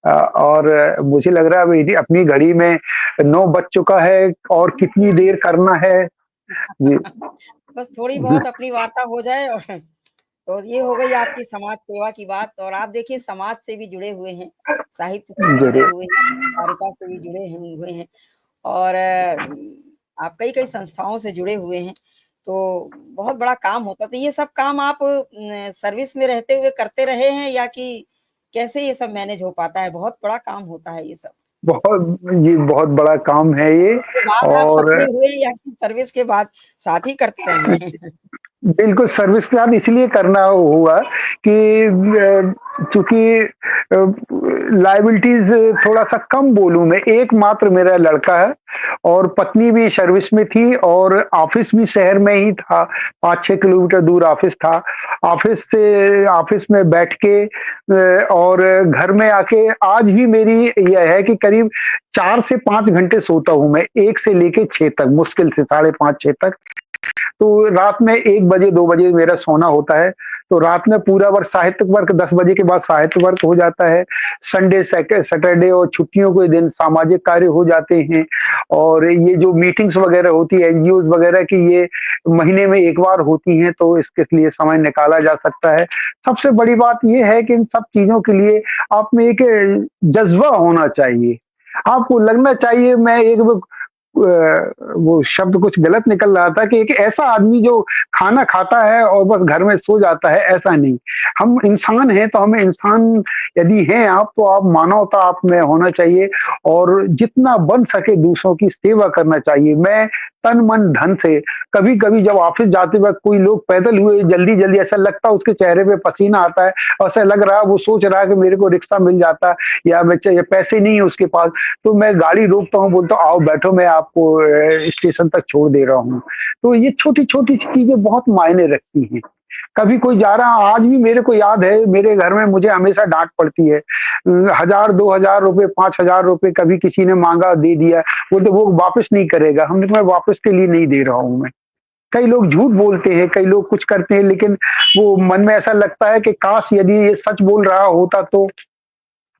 और मुझे लग रहा है अभी अपनी घड़ी में 9 बज चुका है और कितनी देर करना है? जी। बस थोड़ी बहुत अपनी वार्ता हो जाए और तो ये हो गई आपकी समाज सेवा की बात और आप देखिए समाज से भी जुड़े हुए हैं, साहित्य से भी जुड़े ज़रूर। हुए हैं, पत्रकारिता से भी जुड़े हैं हुए हैं और आप कई-कई संस्थाओं से जुड़े हुए हैं, तो बहुत बड़ा काम होता है। तो ये सब काम आप सर्विस में रहते हुए करते रहे हैं या कि कैसे ये सब मैनेज हो पाता है? बहुत बड़ा काम होता है ये सब। बहुत बड़ा काम है ये सर्विस के बाद आप और सफले हुए या कि सर्विस के बाद साथ ही करते रहे हैं? बिल्कुल, सर्विस प्लान इसलिए करना हुआ कि चूँकि लायबिलिटीज़ थोड़ा-सा कम बोलूँ मैं, एकमात्र मेरा लड़का है और पत्नी भी सर्विस में थी और ऑफ़िस भी शहर में ही था, 5-6 किलोमीटर दूर ऑफ़िस था। ऑफ़िस में बैठ के और घर में आके आज भी मेरी यह है कि करीब 4 से 5 घंटे सोता हूँ मैं, 1 से लेके 6 तक, मुश्किल से साढ़े 5-6 तक। तो रात में 1 बजे 2 बजे मेरा सोना होता है, तो रात में पूरा वर्क साहित्यिक वर्क 10 बजे के बाद साहित्य वर्क हो जाता है। संडे सैटरडे और छुट्टियों के दिन सामाजिक कार्य हो जाते हैं और ये जो मीटिंग्स वगैरह होती है एनजीओज़ वगैरह की ये महीने में 1 बार होती हैं, तो इसके लिए समय निकाला जा सकता है। सबसे बड़ी बात ये है कि इन सब चीज़ों के लिए आप में एक जज़्बा होना चाहिए। आपको लगना चाहिए मैं एक वो शब्द कुछ गलत निकल रहा था कि एक ऐसा आदमी जो खाना खाता है और बस घर में सो जाता है, ऐसा नहीं। हम इंसान हैं तो हमें इंसान यदि हैं आप तो आप मानवता आप में होना चाहिए और जितना बन सके दूसरों की सेवा करना चाहिए। मैं तन, मन, धन से कभी-कभी जब ऑफ़िस जाते वक़्त कोई लोग पैदल हुए जल्दी-जल्दी ऐसा लगता है उसके चेहरे पे पसीना आता है, ऐसा लग रहा है वो सोच रहा है कि मेरे को रिक्शा मिल जाता या बच्चे या पैसे नहीं है उसके पास, तो मैं गाड़ी रोकता हूँ, बोलता हूँ आओ बैठो मैं आपको स्टेशन तक छोड़ दे रहा हूँ। तो ये छोटी-छोटी चीज़ें बहुत मायने रखती हैं। कभी कोई जा रहा आज भी मेरे को याद है मेरे घर में मुझे हमेशा डाँट पड़ती है। 1000 2000 रुपए 5000 रुपए कभी किसी ने माँगा दे दिया, बोलते वो वापस नहीं करेगा। हमने कहा मैं वापस के लिए नहीं दे रहा हूँ मैं। कई लोग झूठ बोलते हैं, कई लोग कुछ करते हैं लेकिन वो मन में ऐसा लगता है कि काश यदि ये सच बोल रहा होता तो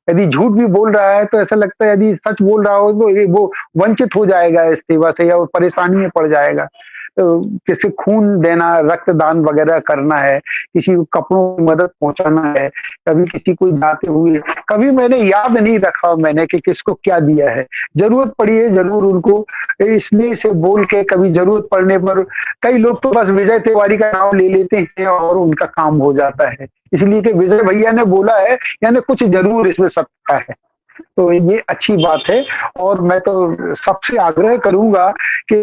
यदि झूठ भी बोल रहा है तो ऐसा लगता है यदि सच बोल रहा हो तो ये वो वंचित हो जाएगा इस सेवा से या वो परेशानी में पड़ जाएगा। तो किसी खून देना, रक्तदान वगैरह करना है, किसी को कपड़ों की मदद पहुँचाना है, कभी किसी को जाते हुए कभी मैंने याद नहीं रखा मैंने कि किसको क्या दिया है। ज़रूरत पड़ी है ज़रूर उनको स्नेह से बोल के कभी ज़रूरत पड़ने पर कई लोग तो बस विजय तिवारी का नाम ले लेते हैं और उनका काम हो जाता है। इसलिए कि विजय भैया ने बोला है यानी कुछ ज़रूर इसमें सत्ता है। तो ये अच्छी बात है और मैं तो सबसे आग्रह करूँगा कि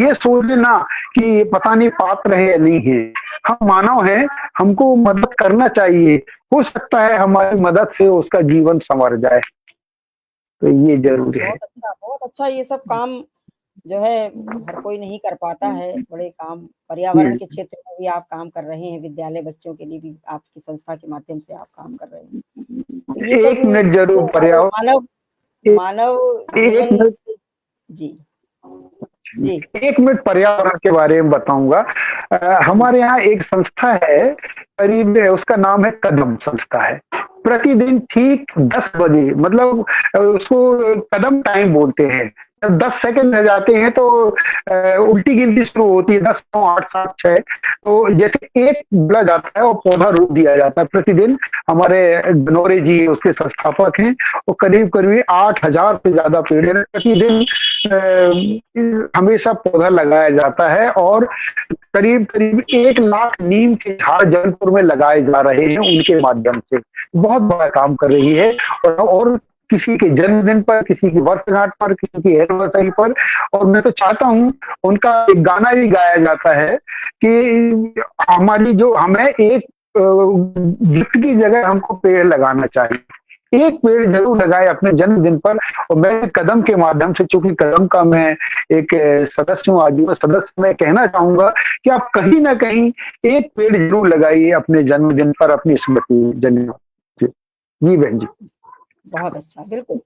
ये सोच लेना कि ये पता नहीं पात्र है या नहीं है। हम मानव हैं, हमको मदद करना चाहिए। हो सकता है हमारी मदद से उसका जीवन सँवर जाए। तो ये ज़रूरी है। बहुत अच्छा ये सब काम जो है हर कोई नहीं कर पाता है, बड़े काम पर्यावरण के क्षेत्र में भी आप काम कर रहे हैं, विद्यालय बच्चों के लिए भी आपकी संस्था के माध्यम से आप काम कर रहे हैं। तो ये सब 1 मिनट ज़रूर मानव मानव एक जीवन मिनट जी, जी, 1 मिनट पर्यावरण के बारे में बताऊँगा। हमारे यहाँ एक संस्था है, करीब उसका नाम है कदम संस्था है। प्रतिदिन ठीक 10 बजे मतलब उसको कदम टाइम बोलते हैं। जब 10 सेकंड रह जाते हैं तो उल्टी गिनती शुरू होती है 10, 9, 8, 7, 6 तो जैसे 1 बोला जाता है और पौधा रोप दिया जाता है। प्रतिदिन हमारे गनोरे जी उसके संस्थापक हैं, वो करीब-करीब 8000 से ज़्यादा पेड़ हैं। प्रतिदिन हमेशा पौधा लगाया जाता है और करीब-करीब 1 लाख नीम के झाड़ जबलपुर में लगाए जा रहे हैं उनके माध्यम से। बहुत बड़ा काम कर रही है और किसी के जन्मदिन पर, किसी की वर्षगांठ पर, किसी की एनिवर्सरी पर और मैं तो चाहता हूँ उनका एक गाना भी गाया जाता है कि हमारी जो हमें एक गिफ्ट की जगह हमको पेड़ लगाना चाहिए। एक पेड़ ज़रूर लगाएँ अपने जन्मदिन पर और मैं कदम के माध्यम से चूँकि कदम का मैं एक सदस्य हूँ, आजीवन सदस्य मैं कहना चाहूँगा कि आप कहीं न कहीं एक पेड़ ज़रूर लगाइए अपने जन्मदिन पर, अपनी स्मृति जन्म जी। जी, बहन जी। बहुत अच्छा, बिल्कुल।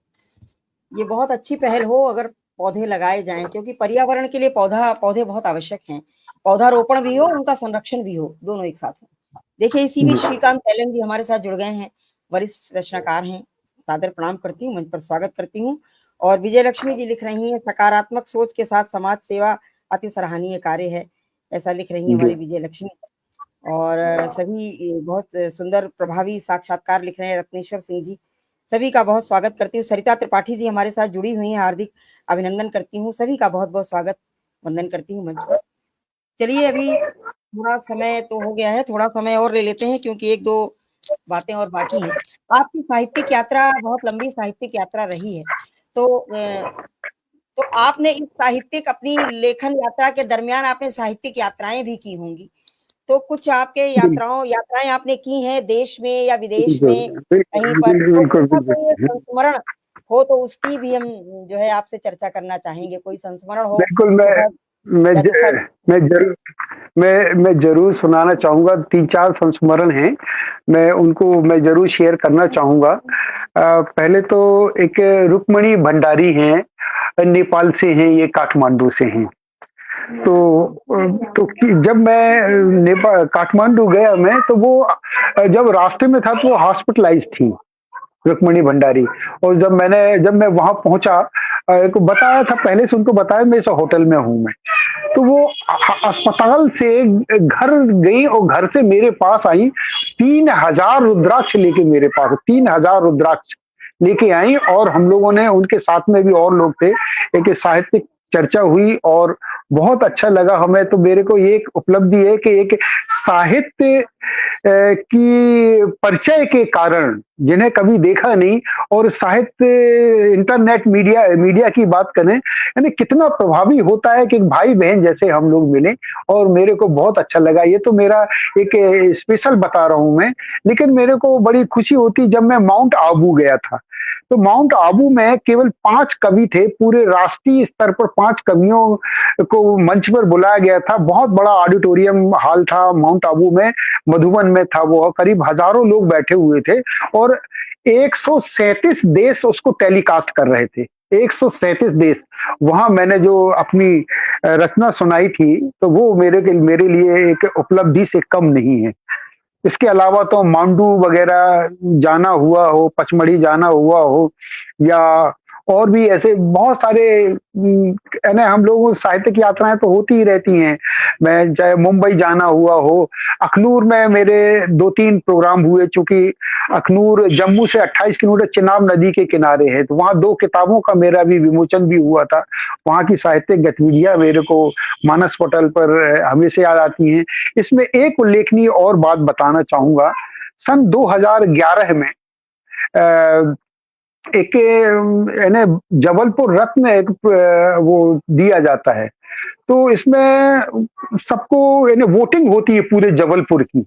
ये बहुत अच्छी पहल हो अगर पौधे लगाए जाएँ क्योंकि पर्यावरण के लिए पौधे बहुत आवश्यक हैं। पौधारोपण भी हो, उनका संरक्षण भी हो, दोनों एक साथ हो। देखिए इसी बीच श्रीकांत तैलन जी हमारे साथ जुड़ गए हैं, वरिष्ठ रचनाकार हैं। सादर प्रणाम करती हूँ, मंच पर स्वागत करती हूँ और विजय लक्ष्मी जी लिख रही हैं, सकारात्मक सोच के साथ समाज सेवा अति सराहनीय कार्य है। ऐसा लिख रही हैं हमारी विजय लक्ष्मी और सभी बहुत सुंदर प्रभावी साक्षात्कार लिख रहे हैं रत्नेश्वर सिंह जी। सभी का बहुत स्वागत करती हूँ। सरिता त्रिपाठी जी हमारे साथ जुड़ी हुई हैं, हार्दिक अभिनंदन करती हूँ। सभी का बहुत-बहुत स्वागत, वंदन करती हूँ मंच पर। चलिए अभी थोड़ा समय तो हो गया है, थोड़ा समय और ले लेते हैं क्योंकि 1-2 बातें और बाकी हैं। आपकी साहित्यिक यात्रा बहुत लंबी साहित्यिक यात्रा रही है। तो आपने इस साहित्यिक अपनी लेखन यात्रा के दरमियान आपने साहित्यिक यात्राएँ भी की होंगी। तो कुछ आपके यात्राएँ आपने की हैं देश में या विदेश में कहीं पर, तो बिल्कुल, उनका कोई बिल्कुल। संस्मरण हो तो उसकी भी हम जो है आपसे चर्चा करना चाहेंगे। कोई संस्मरण हो बिल्कुल, सुखद मैं या ज दुखद? मैं ज़रूर मैं ज़रूर सुनाना चाहूँगा 3-4 संस्मरण हैं, मैं ज़रूर शेयर करना चाहूँगा। पहले तो एक रुक्मणी भंडारी हैं, नेपाल से हैं, ये काठमांडू से हैं। तो तो कि जब मैं काठमांडू गया मैं तो वो जब रास्ते में था तो वो हॉस्पिटलाइज़्ड थी, रुक्मणी भंडारी और जब मैं वहाँ पहुँचा को बताया था पहले से उनको बताया मैं इस होटल में हूँ मैं। तो वो अस्पताल से घर गई और घर से मेरे पास आई 3000 रुद्राक्ष लेके मेरे पास 3000 रुद्राक्ष लेके आई और हम लोगों ने उनके साथ में भी और लोग थे, एक साहित्यिक चर्चा हुई और बहुत अच्छा लगा हमें। तो मेरे को ये एक उपलब्धि है कि एक साहित्य की परिचय के कारण जिन्हें कभी देखा नहीं और साहित्य इंटरनेट मीडिया मीडिया की बात करें यानी कितना प्रभावी होता है कि एक भाई बहन जैसे हम लोग मिले और मेरे को बहुत अच्छा लगा। ये तो मेरा एक स्पेशल बता रहा हूं मैं, लेकिन मेरे को बड़ी खुशी होती जब मैं माउंट आबू गया था। तो माउंट आबू में केवल 5 कवि थे, पूरे राष्ट्रीय स्तर पर 5 कवियों को मंच पर बुलाया गया था। बहुत बड़ा ऑडिटोरियम हॉल था माउंट आबू में, मधुबन में था वो, करीब हजारों लोग बैठे हुए थे और 137 देश उसको टेलीकास्ट कर रहे थे। 137 देश। वहां मैंने जो अपनी रचना सुनाई थी तो वो मेरे लिए एक उपलब्धि से कम नहीं है। इसके अलावा तो मांडू वगैरह जाना हुआ हो, पचमढ़ी जाना हुआ हो या और भी ऐसे बहुत सारे यानी हम लोग साहित्यिक यात्राएं तो होती ही रहती हैं। मैं चाहे मुंबई जाना हुआ हो, अखनूर में मेरे 2-3 प्रोग्राम हुए, चूंकि अखनूर जम्मू से 28 किलोमीटर चिनाब नदी के किनारे है, तो वहाँ 2 किताबों का मेरा भी विमोचन भी हुआ था। वहाँ की साहित्यिक गतिविधियां मेरे को मानस पटल पर हमेशा याद आती हैं। इसमें एक उल्लेखनीय और बात बताना चाहूंगा। सन 2011 में अ, एक यानी जबलपुर रत्न एक वो दिया जाता है। तो इसमें सबको यानी वोटिंग होती है पूरे जबलपुर की।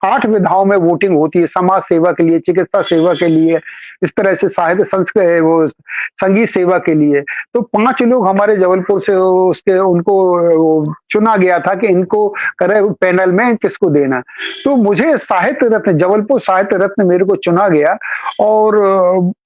8 विधाओं में वोटिंग होती है, समाज सेवा के लिए, चिकित्सा सेवा के लिए, इस तरह से साहित्य वो संगीत सेवा के लिए। तो 5 लोग हमारे जबलपुर से उसके उनको वो चुना गया था कि इनको करे पैनल में किसको देना। तो मुझे साहित्य रत्न, जबलपुर साहित्य रत्न मेरे को चुना गया और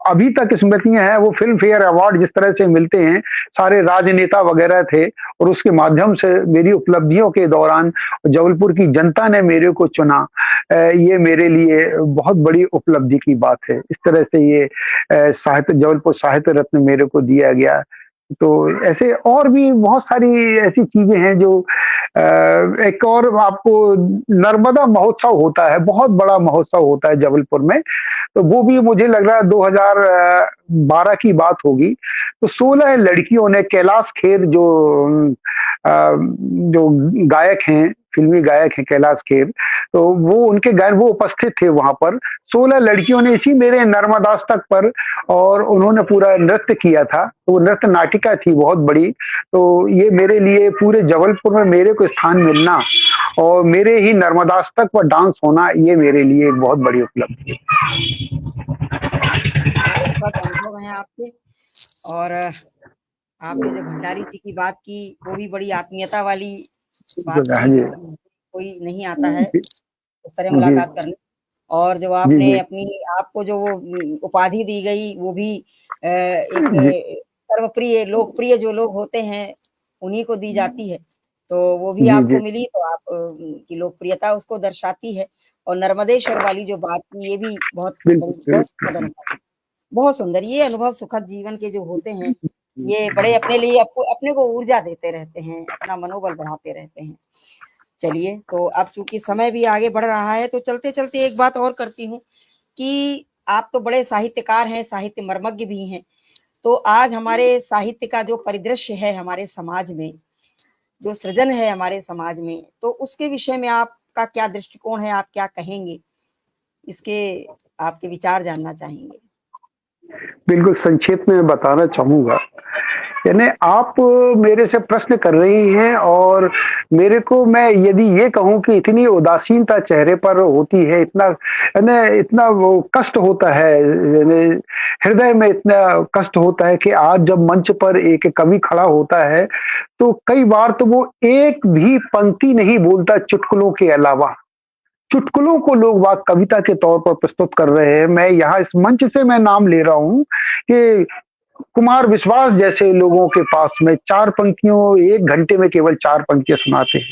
अभी तक स्मृतियां हैं। वो फिल्म फेयर अवार्ड जिस तरह से मिलते हैं, सारे राजनेता वगैरह थे और उसके माध्यम से मेरी उपलब्धियों के दौरान जबलपुर की जनता ने मेरे को चुना। ये मेरे लिए बहुत बड़ी उपलब्धि की बात है। इस तरह से ये साहित्य जबलपुर साहित्य रत्न मेरे को दिया गया। तो ऐसे और भी बहुत सारी ऐसी चीजें हैं जो एक और आपको नर्मदा महोत्सव होता है, बहुत बड़ा महोत्सव होता है जबलपुर में। तो वो भी मुझे लग रहा है 2012 की बात होगी। तो 16 लड़कियों ने कैलाश खेर जो गायक हैं, फिल्मी गायक हैं कैलाश खेर, तो वो उनके गायन वो उपस्थित थे वहां पर। 16 लड़कियों ने इसी मेरे नर्मदास्तक पर और उन्होंने पूरा नृत्य किया था। तो वो नृत्य नाटिका थी बहुत बड़ी। तो ये मेरे लिए पूरे जबलपुर में मेरे को स्थान मिलना और मेरे ही नर्मदास्तक पर डांस होना, ये मेरे लिए एक बहुत बड़ी उपलब्धि है। बहुत सुखद अनुभव हैं आपके। और आपने जो भंडारी जी की बात की वो भी बड़ी आत्मीयता वाली बात हाँ थी, जी, क्योंकि कोई नहीं आता है जी, उस तरह जी, मुलाकात करने। और जो जी, आपने जी, अपनी आपको जो वो उपाधि दी गई वो भी एक जी, सर्वप्रिय लोकप्रिय जो लोग होते हैं उन्हीं को दी जाती है। तो वो भी जी, आपको जी, मिली, तो आप की लोकप्रियता उसको दर्शाती है। और नर्मदेश्वर वाली जो बात की ये भी बिल्कुल, बहुत सुखद बिल्कुल। अनुभव है। बहुत सुंदर ये अनुभव सुखद जीवन के जो होते हैं, ये बड़े अपने लिए अपने को ऊर्जा देते रहते हैं, अपना मनोबल बढ़ाते रहते हैं। चलिए, तो अब चूँकि समय भी आगे बढ़ रहा है, तो चलते-चलते एक बात और करती हूँ कि आप तो बड़े साहित्यकार हैं, साहित्य मर्मज्ञ भी हैं। तो आज हमारे साहित्य का जो परिदृश्य है हमारे समाज में, जो सृजन है हमारे समाज में, तो उसके विषय में आपका क्या दृष्टिकोण है? आप क्या कहेंगे? इसके आपके विचार जानना चाहेंगे। बिल्कुल संक्षेप में बताना चाहूँगा। यानी आप मेरे से प्रश्न कर रही हैं और मेरे को मैं यदि ये कहूँ कि इतनी उदासीनता चेहरे पर होती है, इतना यानी इतना वो कष्ट होता है, यानी हृदय में इतना कष्ट होता है कि आज जब मंच पर एक कवि खड़ा होता है, तो कई बार तो वो एक भी पंक्ति नहीं बोलता चुटकुलों के अलावा। चुटकुलों को लोग बाग कविता के तौर पर प्रस्तुत कर रहे हैं। मैं यहाँ इस मंच से मैं नाम ले रहा हूँ कि कुमार विश्वास जैसे लोगों के पास में 4 पंक्तियों 1 घंटे में केवल 4 पंक्तियाँ सुनाते हैं।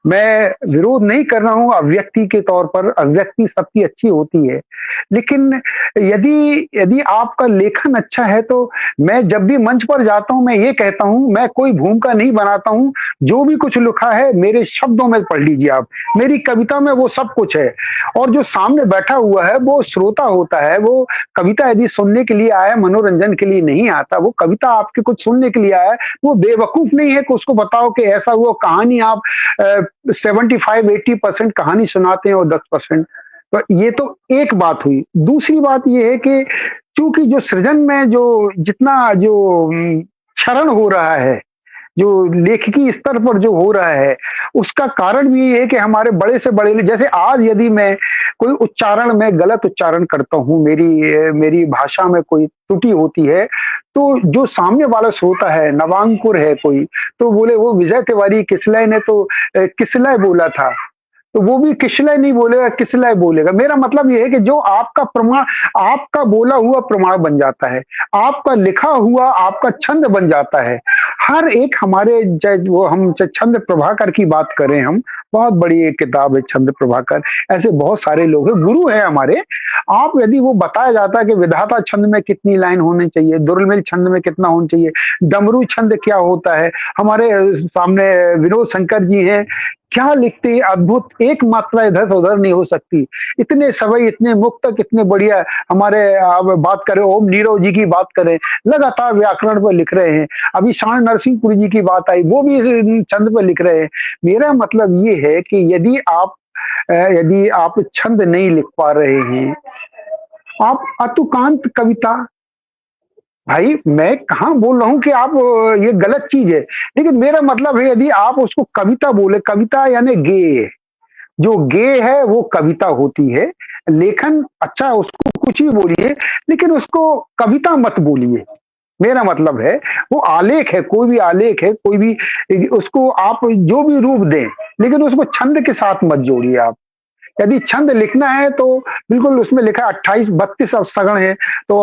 मैं विरोध नहीं कर रहा हूँ अभिव्यक्ति के तौर पर, अभिव्यक्ति सबकी अच्छी होती है। लेकिन यदि यदि आपका लेखन अच्छा है तो मैं जब भी मंच पर जाता हूँ, मैं ये कहता हूँ, मैं कोई भूमिका नहीं बनाता हूँ, जो भी कुछ लिखा है मेरे शब्दों में पढ़ लीजिए आप। मेरी कविता में वो सब कुछ है और जो सामने बैठा हुआ है वो श्रोता होता है, वो कविता यदि सुनने के लिए आया, मनोरंजन के लिए नहीं आता, वो कविता आपके कुछ सुनने के लिए आया है, वो बेवकूफ नहीं है कि उसको बताओ कि ऐसा हुआ। कहानी आप 75-80% कहानी सुनाते हैं और 10%। तो ये तो एक बात हुई। दूसरी बात ये है कि चूंकि जो सृजन में जो जितना जो क्षरण हो रहा है, जो लेखकी स्तर पर जो हो रहा है, उसका कारण भी ये है कि हमारे बड़े से बड़े, जैसे आज यदि मैं कोई उच्चारण में गलत उच्चारण करता हूँ, मेरी भाषा में कोई त्रुटि होती है, तो जो सामने वाला श्रोता है, नवांकुर है कोई, तो बोले वो विजय तिवारी किसलय ने तो किसलय बोला था। तो वो भी किसलय नहीं बोलेगा, किसलय बोलेगा। मेरा मतलब ये है कि जो आपका प्रमाण, आपका बोला हुआ प्रमाण बन जाता है, आपका लिखा हुआ आपका छंद बन जाता है। हर एक हमारे वो हम छंद प्रभाकर की बात करें, हम बहुत बड़ी एक किताब है छंद प्रभाकर, ऐसे बहुत सारे लोग हैं, गुरु हैं हमारे। आप यदि वो बताया जाता है कि विधाता छंद में कितनी लाइन होनी चाहिए, दुर्मिल छंद में कितना होना चाहिए, डमरू छंद क्या होता है, हमारे सामने विनोद शंकर जी हैं, क्या लिखते हैं अद्भुत, एक मात्रा इधर से उधर नहीं हो सकती। इतने सवई, इतने मुक्तक, इतने बढ़िया। हमारे आप बात करें ओम नीरव जी की बात करें, लगातार व्याकरण पर लिख रहे हैं। अभी शान नरसिंहपुरी जी की बात आई, वो भी छंद पर लिख रहे हैं। मेरा मतलब ये है कि यदि आप छंद नहीं लिख पा रहे हैं, आप अतुकांत कविता, भाई मैं कहाँ बोल रहा हूँ कि आप ये गलत चीज है, लेकिन मेरा मतलब है यदि आप उसको कविता बोले, कविता यानी गेय, जो गेय है वो कविता होती है। लेखन अच्छा, उसको कुछ भी बोलिए, लेकिन उसको कविता मत बोलिए। मेरा मतलब है वो आलेख है, कोई भी आलेख है, कोई भी उसको आप जो भी रूप दें, लेकिन उसको छंद के साथ मत जोड़िए आप। यदि छंद लिखना है तो बिल्कुल उसमें लिखा 28-32 अब सगण है, तो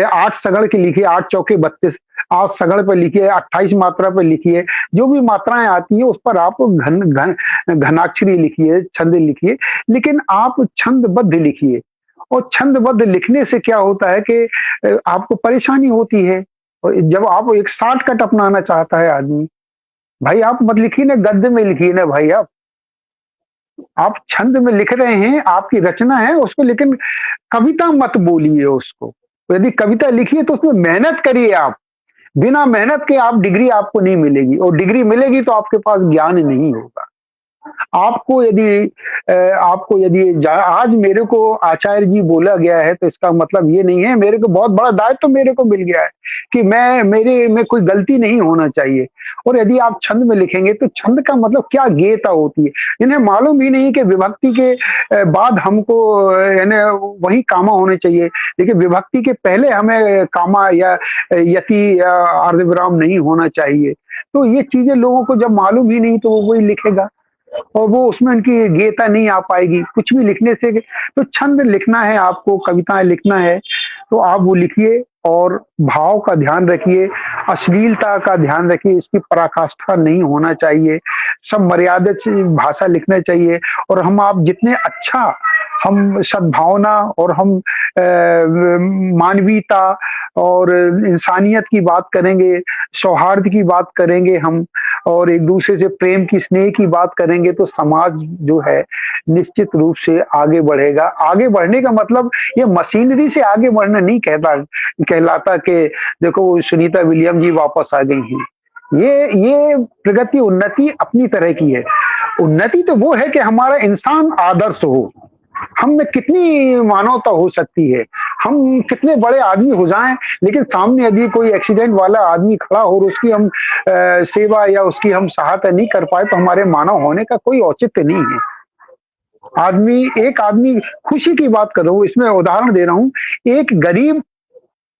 8 सगण की लिखिए, 8 चौके 32, 8 सगण पे लिखिए, 28 मात्रा पे लिखिए। जो भी मात्राएं आती है उस पर आप घनाक्षरी लिखिए, छंद लिखिए, लेकिन आप छंदबद्ध लिखिए। और छंदबद्ध लिखने से क्या होता है कि आपको परेशानी होती है। और जब आप एक शॉर्टकट अपनाना चाहता है आदमी, भाई आप मत लिखिए ना, गद्य में लिखिए ना भाई। आप छंद में लिख रहे हैं, आपकी रचना है उसको, लेकिन कविता मत बोलिए उसको। तो यदि कविता लिखिए तो उसमें मेहनत करिए आप। बिना मेहनत के आप डिग्री आपको नहीं मिलेगी, और डिग्री मिलेगी तो आपके पास ज्ञान नहीं होगा। आपको यदि आज मेरे को आचार्य जी बोला गया है, तो इसका मतलब ये नहीं है, मेरे को बहुत बड़ा दायित्व तो मेरे को मिल गया है कि मेरे में कोई गलती नहीं होना चाहिए। और यदि आप छंद में लिखेंगे तो छंद का मतलब क्या गेयता होती है, इन्हें मालूम ही नहीं कि विभक्ति के बाद हमको यानी वही कामा होने चाहिए, लेकिन विभक्ति के पहले हमें कामा या यति या अर्धविराम नहीं होना चाहिए। तो ये चीजें लोगों को जब मालूम ही नहीं, तो वो वही लिखेगा और वो उसमें उनकी गेयता नहीं आ पाएगी कुछ भी लिखने से। तो छंद लिखना है आपको, कविताएं लिखना है, तो आप वो लिखिए और भाव का ध्यान रखिए, अश्लीलता का ध्यान रखिए, इसकी पराकाष्ठा नहीं होना चाहिए, सब मर्यादित भाषा लिखना चाहिए। और आप जितने अच्छा हम सद्भावना और हम मानवीयता और इंसानियत की बात करेंगे, सौहार्द की बात करेंगे हम, और एक दूसरे से प्रेम की, स्नेह की बात करेंगे, तो समाज जो है निश्चित रूप से आगे बढ़ेगा। आगे बढ़ने का मतलब ये मशीनरी से आगे बढ़ना नहीं कहलाता कि देखो सुनीता विलियम जी वापस आ गई हैं। ये प्रगति, उन्नति अपनी तरह की है। उन्नति तो वो है कि हमारा इंसान आदर्श हो, हम में कितनी मानवता हो सकती है, हम कितने बड़े आदमी हो जाएं, लेकिन सामने यदि कोई एक्सीडेंट वाला आदमी खड़ा हो और उसकी हम सेवा या उसकी हम सहायता नहीं कर पाए, तो हमारे मानव होने का कोई औचित्य नहीं है। एक आदमी, खुशी की बात कर रहा हूँ, इसमें उदाहरण दे रहा हूँ, एक गरीब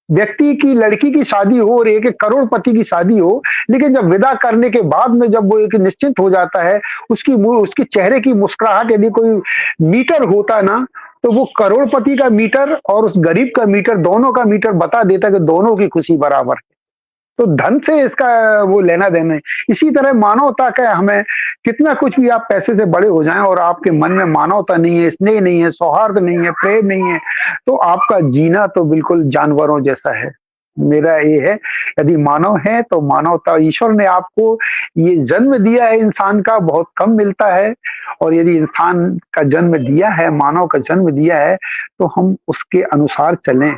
व्यक्ति की लड़की की शादी हो और एक करोड़पति की शादी हो, लेकिन जब विदा करने के बाद में जब वो एक निश्चिंत हो जाता है, उसके चेहरे की मुस्कुराहट यदि कोई मीटर होता ना, तो वो करोड़पति का मीटर और उस गरीब का मीटर, दोनों का मीटर बता देता कि दोनों की खुशी बराबर है। तो धन से इसका वो लेना देना है। इसी तरह मानवता का हमें कितना कुछ भी आप पैसे से बड़े हो जाएं और आपके मन में मानवता नहीं है, स्नेह नहीं है, सौहार्द नहीं है, प्रेम नहीं है, तो आपका जीना तो बिल्कुल जानवरों जैसा है। मेरा ये है, यदि मानव है तो मानवता, ईश्वर ने आपको ये जन्म दिया है, इंसान का बहुत कम मिलता है, और यदि इंसान का जन्म दिया है, मानव का जन्म दिया है, तो हम उसके अनुसार चलें।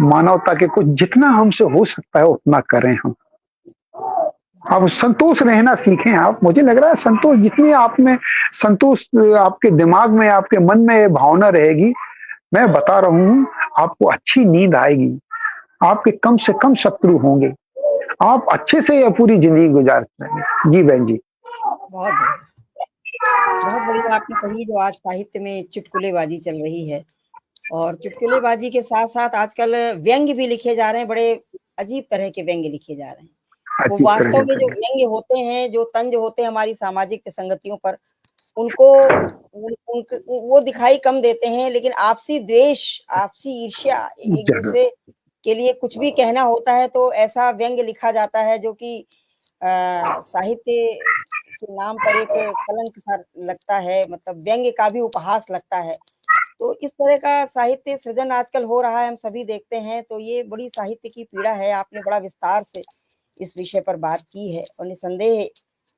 मानवता के कुछ जितना हमसे हो सकता है उतना करें हम। आप संतोष रहना सीखें आप। मुझे लग रहा है संतोष, जितनी आप में संतोष आपके दिमाग में, आपके मन में ये भावना रहेगी, मैं बता रहा हूँ, आपको अच्छी नींद आएगी, आपके कम से कम शत्रु होंगे, आप अच्छे से ये पूरी ज़िंदगी गुज़ार पाएँगे। जी बहन जी। बहुत बढ़िया। बहुत बढ़िया आपने कही, जो आज साहित्य में चुटकुलेबाजी चल रही है, और चुटकुलेबाजी के साथ-साथ आजकल व्यंग्य भी लिखे जा रहे हैं, बड़े अजीब तरह के व्यंग्य लिखे जा रहे हैं। वो अच्छी तरह वास्तव में जो से व्यंग्य होते हैं, जो तंज होते हैं हमारी सामाजिक विसंगतियों पर, उनको वो दिखाई कम देते हैं, लेकिन आपसी द्वेष, आपसी ईर्ष्या, ज़रूर। एक-दूसरे के लिए कुछ भी कहना होता है तो ऐसा व्यंग्य लिखा जाता है जो कि साहित्य के नाम पर एक कलंक सा लगता है, मतलब व्यंग्य का भी उपहास लगता है। तो इस तरह का साहित्य सृजन आजकल हो रहा है, हम सभी देखते हैं, तो ये बड़ी साहित्य की पीड़ा है। आपने बड़ा विस्तार से इस विषय पर बात की है, और निसंदेह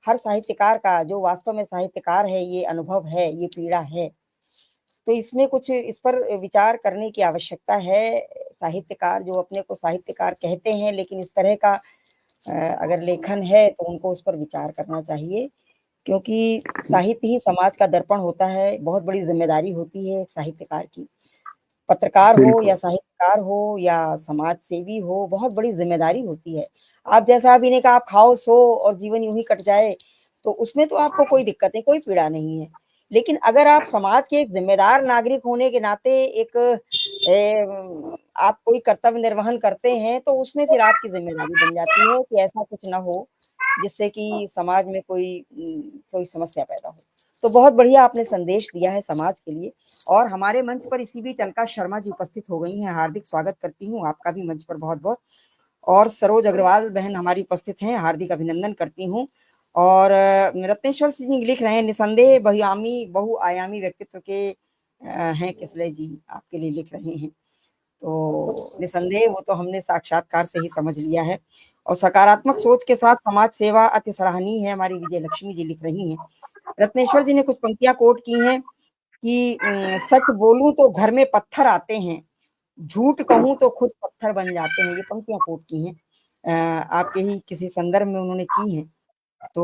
हर साहित्यकार का, जो वास्तव में साहित्यकार है, ये अनुभव है, ये पीड़ा है। तो इसमें कुछ इस पर विचार करने की आवश्यकता है। साहित्यकार जो अपने को साहित्यकार कहते हैं, लेकिन इस तरह का अगर लेखन है तो उनको उस पर विचार करना चाहिए, क्योंकि साहित्य ही समाज का दर्पण होता है। बहुत बड़ी ज़िम्मेदारी होती है एक साहित्यकार की। पत्रकार हो या बिल्कुल। साहित्यकार हो या समाज सेवी हो, बहुत बड़ी ज़िम्मेदारी होती है। आप जैसा अभी ने कहा, आप खाओ, सो और जीवन यूँ ही कट जाए, तो उसमें तो आपको कोई दिक्कत नहीं, कोई पीड़ा नहीं है। लेकिन अगर आप समाज के एक ज़िम्मेदार नागरिक होने के नाते एक आप कोई कर्तव्य निर्वहन करते हैं, तो उसमें फिर आपकी ज़िम्मेदारी बन जाती है कि ऐसा कुछ ना हो, जिससे कि समाज में कोई समस्या पैदा हो। तो बहुत बढ़िया आपने संदेश दिया है समाज के लिए। और हमारे मंच पर इसी बीच अलका शर्मा जी उपस्थित हो गई हैं, हार्दिक स्वागत करती हूँ आपका भी मंच पर बहुत-बहुत। और सरोज अग्रवाल बहन हमारी उपस्थित हैं, हार्दिक अभिनंदन करती हूँ। और रत्नेश्वर सिंह लिख रहे हैं, निसंदेह बहुआयामी व्यक्तित्व के हैं किसलय जी, आपके लिए लिख रहे हैं। तो निसंदेह वो तो हमने साक्षात्कार से ही समझ लिया है। और सकारात्मक सोच के साथ समाज सेवा अति सराहनीय है, हमारी विजय लक्ष्मी जी लिख रही हैं। रत्नेश्वर जी ने कुछ पंक्तियाँ कोट की हैं कि सच बोलूँ तो घर में पत्थर आते हैं, झूठ कहूँ तो खुद पत्थर बन जाते हैं। ये पंक्तियाँ कोट की हैं। आपके ही किसी संदर्भ में उन्होंने की हैं। तो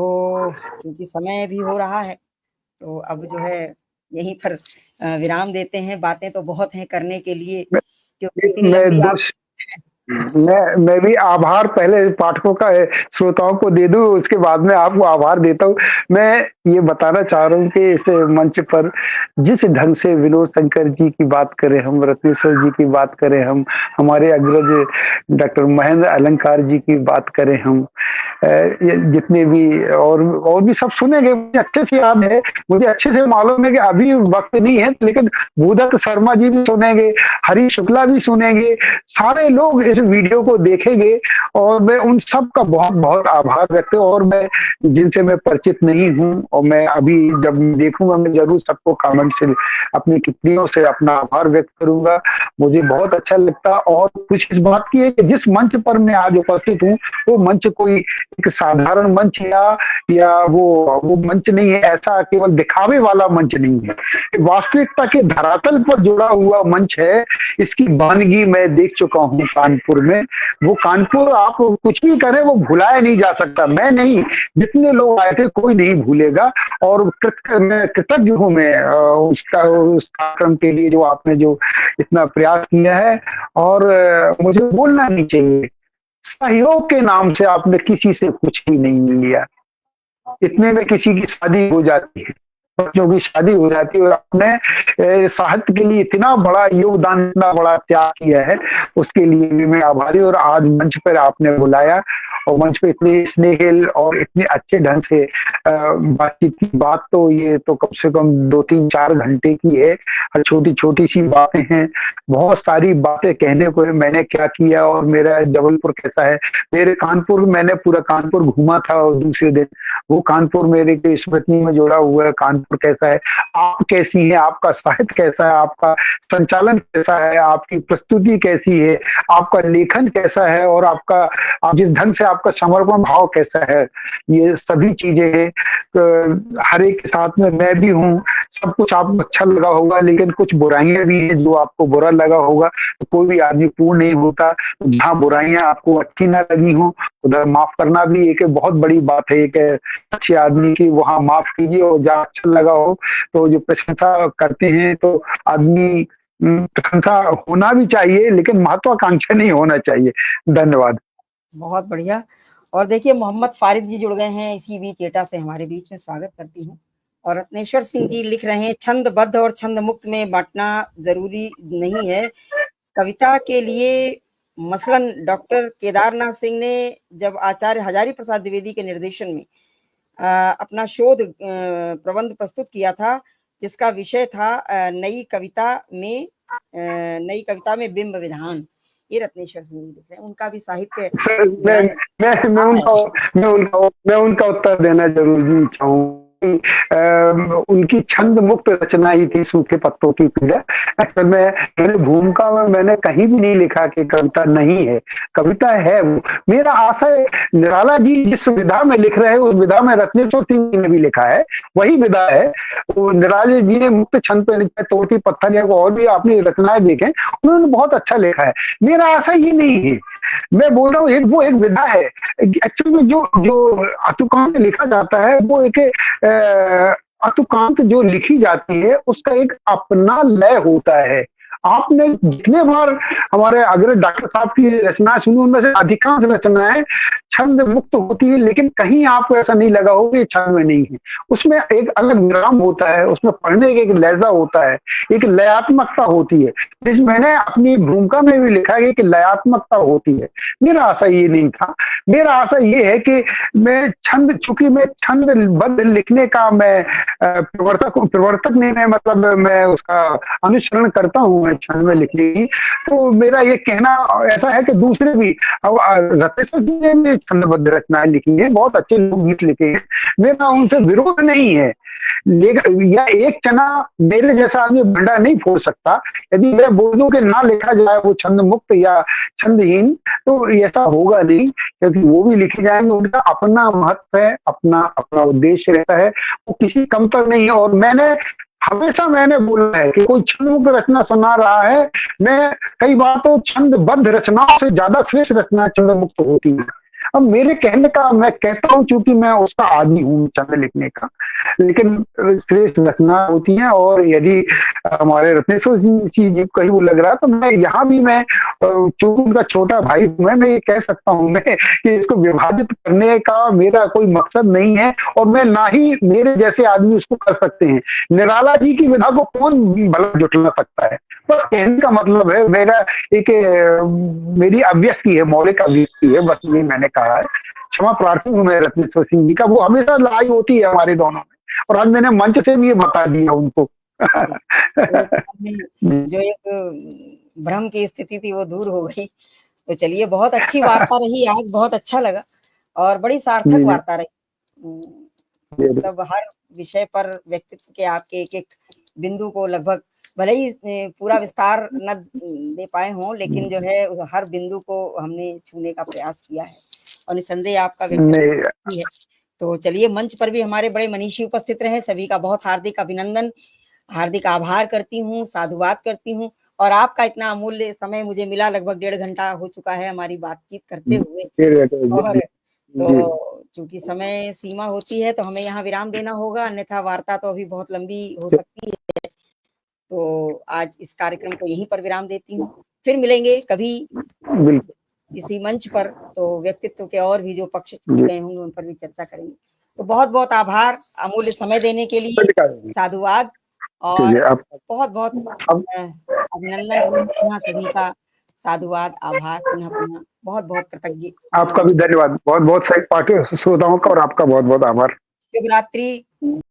क्योंकि समय भी हो रहा है, तो अब जो है यहीं पर विराम देते हैं। बातें तो बहुत हैं करने के लिए, क्योंकि इतनी मैं लंबी आप 2 मैं भी आभार पहले पाठकों का श्रोताओं को दे दूँ, उसके बाद में आपको आभार देता हूँ। मैं ये बताना चाह रहा हूँ कि इस मंच पर जिस ढंग से विनोद शंकर जी की बात करें हम, रत्नेश्वर जी की बात करें हम, हमारे अग्रज डॉक्टर महेंद्र अलंकार जी की बात करें हम, ये जितने भी और भी सब सुनेंगे, मुझे अच्छे से याद है, मुझे अच्छे से मालूम है कि अभी वक़्त नहीं है, लेकिन भूदत्त शर्मा जी भी सुनेंगे, हरीश शुक्ला भी सुनेंगे, सारे लोग इस वीडियो को देखेंगे, और मैं उन सब का बहुत-बहुत आभार व्यक्त, और मैं जिनसे मैं परिचित नहीं हूँ, और मैं अभी जब देखूँगा मैं ज़रूर सबको कमेंट से अपनी टिप्पणियों से अपना आभार व्यक्त करूँगा। मुझे बहुत अच्छा लगता, और खुशी इस बात की है कि जिस मंच पर मैं आज उपस्थित हूँ, वो मंच कोई एक साधारण मंच या वो मंच नहीं है, ऐसा केवल दिखावे वाला मंच नहीं है। वास्तविकता के धरातल पर जुड़ा हुआ मंच है। इसकी वानगी मैं देख चुका हूँ कानपुर में। वो कानपुर आप कुछ भी करें वो भुलाया नहीं जा सकता। मैं नहीं, जितने लोग आए थे कोई नहीं भूलेगा, और मैं कृतज्ञ हूँ मैं उस कार्यक्रम के लिए जो आपने जो इतना प्रयास किया है, और मुझे बोलना नहीं चाहिए, सहयोग के नाम से आपने किसी से कुछ भी नहीं लिया। इतने में किसी की शादी हो जाती है, बच्चों की शादी हो जाती है और आपने साहित्य के लिए इतना बड़ा योगदान, इतना बड़ा त्याग किया है, उसके लिए भी मैं आभारी। और आज मंच पर आपने बुलाया और मंच पे इतने स्नेहिल और इतने अच्छे ढंग से बातचीत की। बात तो ये तो कम से कम 2-3-4 घंटे की है और छोटी-छोटी सी बातें हैं। बहुत सारी बातें कहने को है, मैंने क्या किया और मेरा जबलपुर कैसा है। मेरे कानपुर, मैंने पूरा कानपुर घूमा था और दूसरे दिन वो कानपुर मेरे के स्मृति में जुड़ा हुआ है। कानपुर कैसा है, आप कैसी हैं, आपका साहित्य कैसा है, आपका संचालन कैसा है, आपकी प्रस्तुति कैसी है, आपका लेखन कैसा है और आपका, आप जिस ढंग से आपका समर्पण भाव कैसा है, ये सभी चीजें हैं। हर एक के साथ में मैं भी हूँ। सब कुछ आपको अच्छा लगा होगा, लेकिन कुछ बुराइयां भी हैं जो आपको बुरा लगा होगा। तो कोई भी आदमी पूर्ण नहीं होता। जहाँ बुराइयां आपको अच्छी ना लगी हो, उधर माफ करना भी एक बहुत बड़ी बात है। एक अच्छे आदमी की वहां माफ कीजिए, और जहाँ अच्छा लगा हो तो जो प्रशंसा करते हैं तो आदमी, प्रशंसा होना भी चाहिए, लेकिन महत्वाकांक्षा नहीं होना चाहिए। धन्यवाद। बहुत बढ़िया। और देखिए मोहम्मद फारिद जी जुड़ गए हैं इसी बीच एटा से हमारे बीच में, स्वागत करती हूँ। और रत्नेश्वर सिंह जी लिख रहे हैं, छंदबद्ध और छंद मुक्त में बांटना जरूरी नहीं है कविता के लिए। मसलन डॉक्टर केदारनाथ सिंह ने जब आचार्य हजारी प्रसाद द्विवेदी के निर्देशन में अपना शोध प्रबंध प्रस्तुत किया था, जिसका विषय था नई कविता में बिंब विधान, ये रत्नेश्वर सिंह लिख रहे हैं। उनका भी साहित्य मैं ध्यान मैं उनका उत्तर देना जरूर चाहूँ। उनकी छंद मुक्त रचना ही थी सूखे पत्तों की पीड़ा। असल में मैंने भूमिका में मैंने कहीं भी नहीं लिखा कि कविता नहीं है, कविता है। वो मेरा आशय, निराला जी जिस विधा में लिख रहे हैं उस विधा में रत्नेश्वर सिंह जी ने भी लिखा है, वही विधा है। वो निराला जी ने मुक्त छंद पे लिखा है, तोती पत्थर या और भी आपने रचनाएं देखें, उन्होंने बहुत अच्छा लिखा है। मेरा आशय ये नहीं है, मैं बोल रहा हूँ वो एक विधा है। एक्चुअली में जो जो अतुकांत लिखा जाता है वो एक अतुकांत जो लिखी जाती है उसका एक अपना लय होता है। आपने जितने बार हमारे अग्रज डॉक्टर साहब की रचना सुनी, उनमें से अधिकांश रचनाएं छंद मुक्त होती है, लेकिन कहीं आपको ऐसा नहीं लगा होगा ये छंद में नहीं है। उसमें एक अलग विराम होता है, उसमें पढ़ने का एक लहजा होता है, एक लयात्मकता होती है। जिस मैंने अपनी भूमिका में भी लिखा है कि लयात्मकता होती है। मेरा आशा ये नहीं था। मेरा आशा ये है कि मैं छंद, चूंकि मैं छंदबद्ध लिखने का मैं प्रवर्तक नहीं, मैं मतलब मैं उसका अनुसरण करता हूँ मैं छंद में लिखने की। तो मेरा ये कहना ऐसा है कि दूसरे भी, अब रत्नेश्वर जी ने छंदबद्ध रचनाएं लिखी है, बहुत अच्छे लोकगीत लिखे हैं, मेरा उनसे विरोध नहीं है। लेकिन या एक चना मेरे जैसा आदमी भंडा नहीं फोड़ सकता। यदि मैं बोल दूं कि ना लिखा जाए वो छंद मुक्त या छंदहीन, तो ऐसा होगा नहीं, क्योंकि वो भी लिखे जाएंगे। उनका अपना महत्व है, अपना अपना उद्देश्य रहता है, वो किसी कमतर नहीं है। और हमेशा मैंने बोला है कि कोई छंद मुक्त रचना सुना रहा है, मैं कई बार तो छंदबद्ध रचनाओं से ज्यादा श्रेष्ठ रचना छंद मुक्त होती है। अब मेरे कहने का, मैं कहता हूँ चूंकि मैं उसका आदि हूँ छंद लिखने का, लेकिन श्रेष्ठ रचना होती है। और यदि हमारे रत्नेश्वर जी कहीं वो लग रहा है, तो मैं यहाँ भी, मैं चूंकि उनका छोटा भाई हूं, मैं ये कह सकता हूँ मैं कि इसको विभाजित करने का मेरा कोई मकसद नहीं है, और मैं ना ही मेरे जैसे आदमी उसको कर सकते हैं। निराला जी की विधा को कौन भला जुटला सकता है। बस कहने का मतलब है, मेरी अभिव्यक्ति है, मौलिक अभिव्यक्ति है, बस ये मैंने कहा है। क्षमा प्रार्थी हूँ मैं रत्नेश्वर सिंह जी का, वो हमेशा लड़ाई होती है हमारे दोनों में, और आज मैंने मंच से भी ये बता दिया उनको। जो एक भ्रम की स्थिति थी वो दूर हो गई। तो चलिए, बहुत अच्छी वार्ता रही आज, बहुत अच्छा लगा और बड़ी सार्थक वार्ता रही। मतलब हर विषय पर व्यक्तित्व के आपके एक एक बिंदु को लगभग, भले ही पूरा विस्तार न दे पाए हों, लेकिन जो है हर बिंदु को हमने छूने का प्रयास किया है, और निसंदेह आपका व्यक्तित्व है। तो चलिए, मंच पर भी हमारे बड़े मनीषी उपस्थित रहे, सभी का बहुत हार्दिक अभिनंदन, हार्दिक आभार करती हूँ, साधुवाद करती हूँ। और आपका इतना अमूल्य समय मुझे मिला, लगभग 1.5 घंटा हो चुका है हमारी बातचीत करते हुए, और तो चूंकि समय सीमा होती है तो हमें यहाँ विराम देना होगा, अन्यथा वार्ता तो अभी बहुत लंबी हो सकती है। तो आज इस कार्यक्रम को यहीं पर विराम देती हूँ। फिर मिलेंगे कभी किसी मंच पर, तो व्यक्तित्व के और भी जो पक्ष छूट गए होंगे उन पर भी चर्चा करेंगे। तो बहुत-बहुत आभार अमूल्य समय देने के लिए, साधुवाद और चलिए आप बहुत-बहुत अब अभिनंदन पुनः सभी का साधुवाद, आभार पुनः-पुनः बहुत-बहुत कृतज्ञ आपका भी धन्यवाद। बहुत-बहुत सही पार्टी श्रोताओं का और आपका बहुत-बहुत आभार। शुभ रात्रि।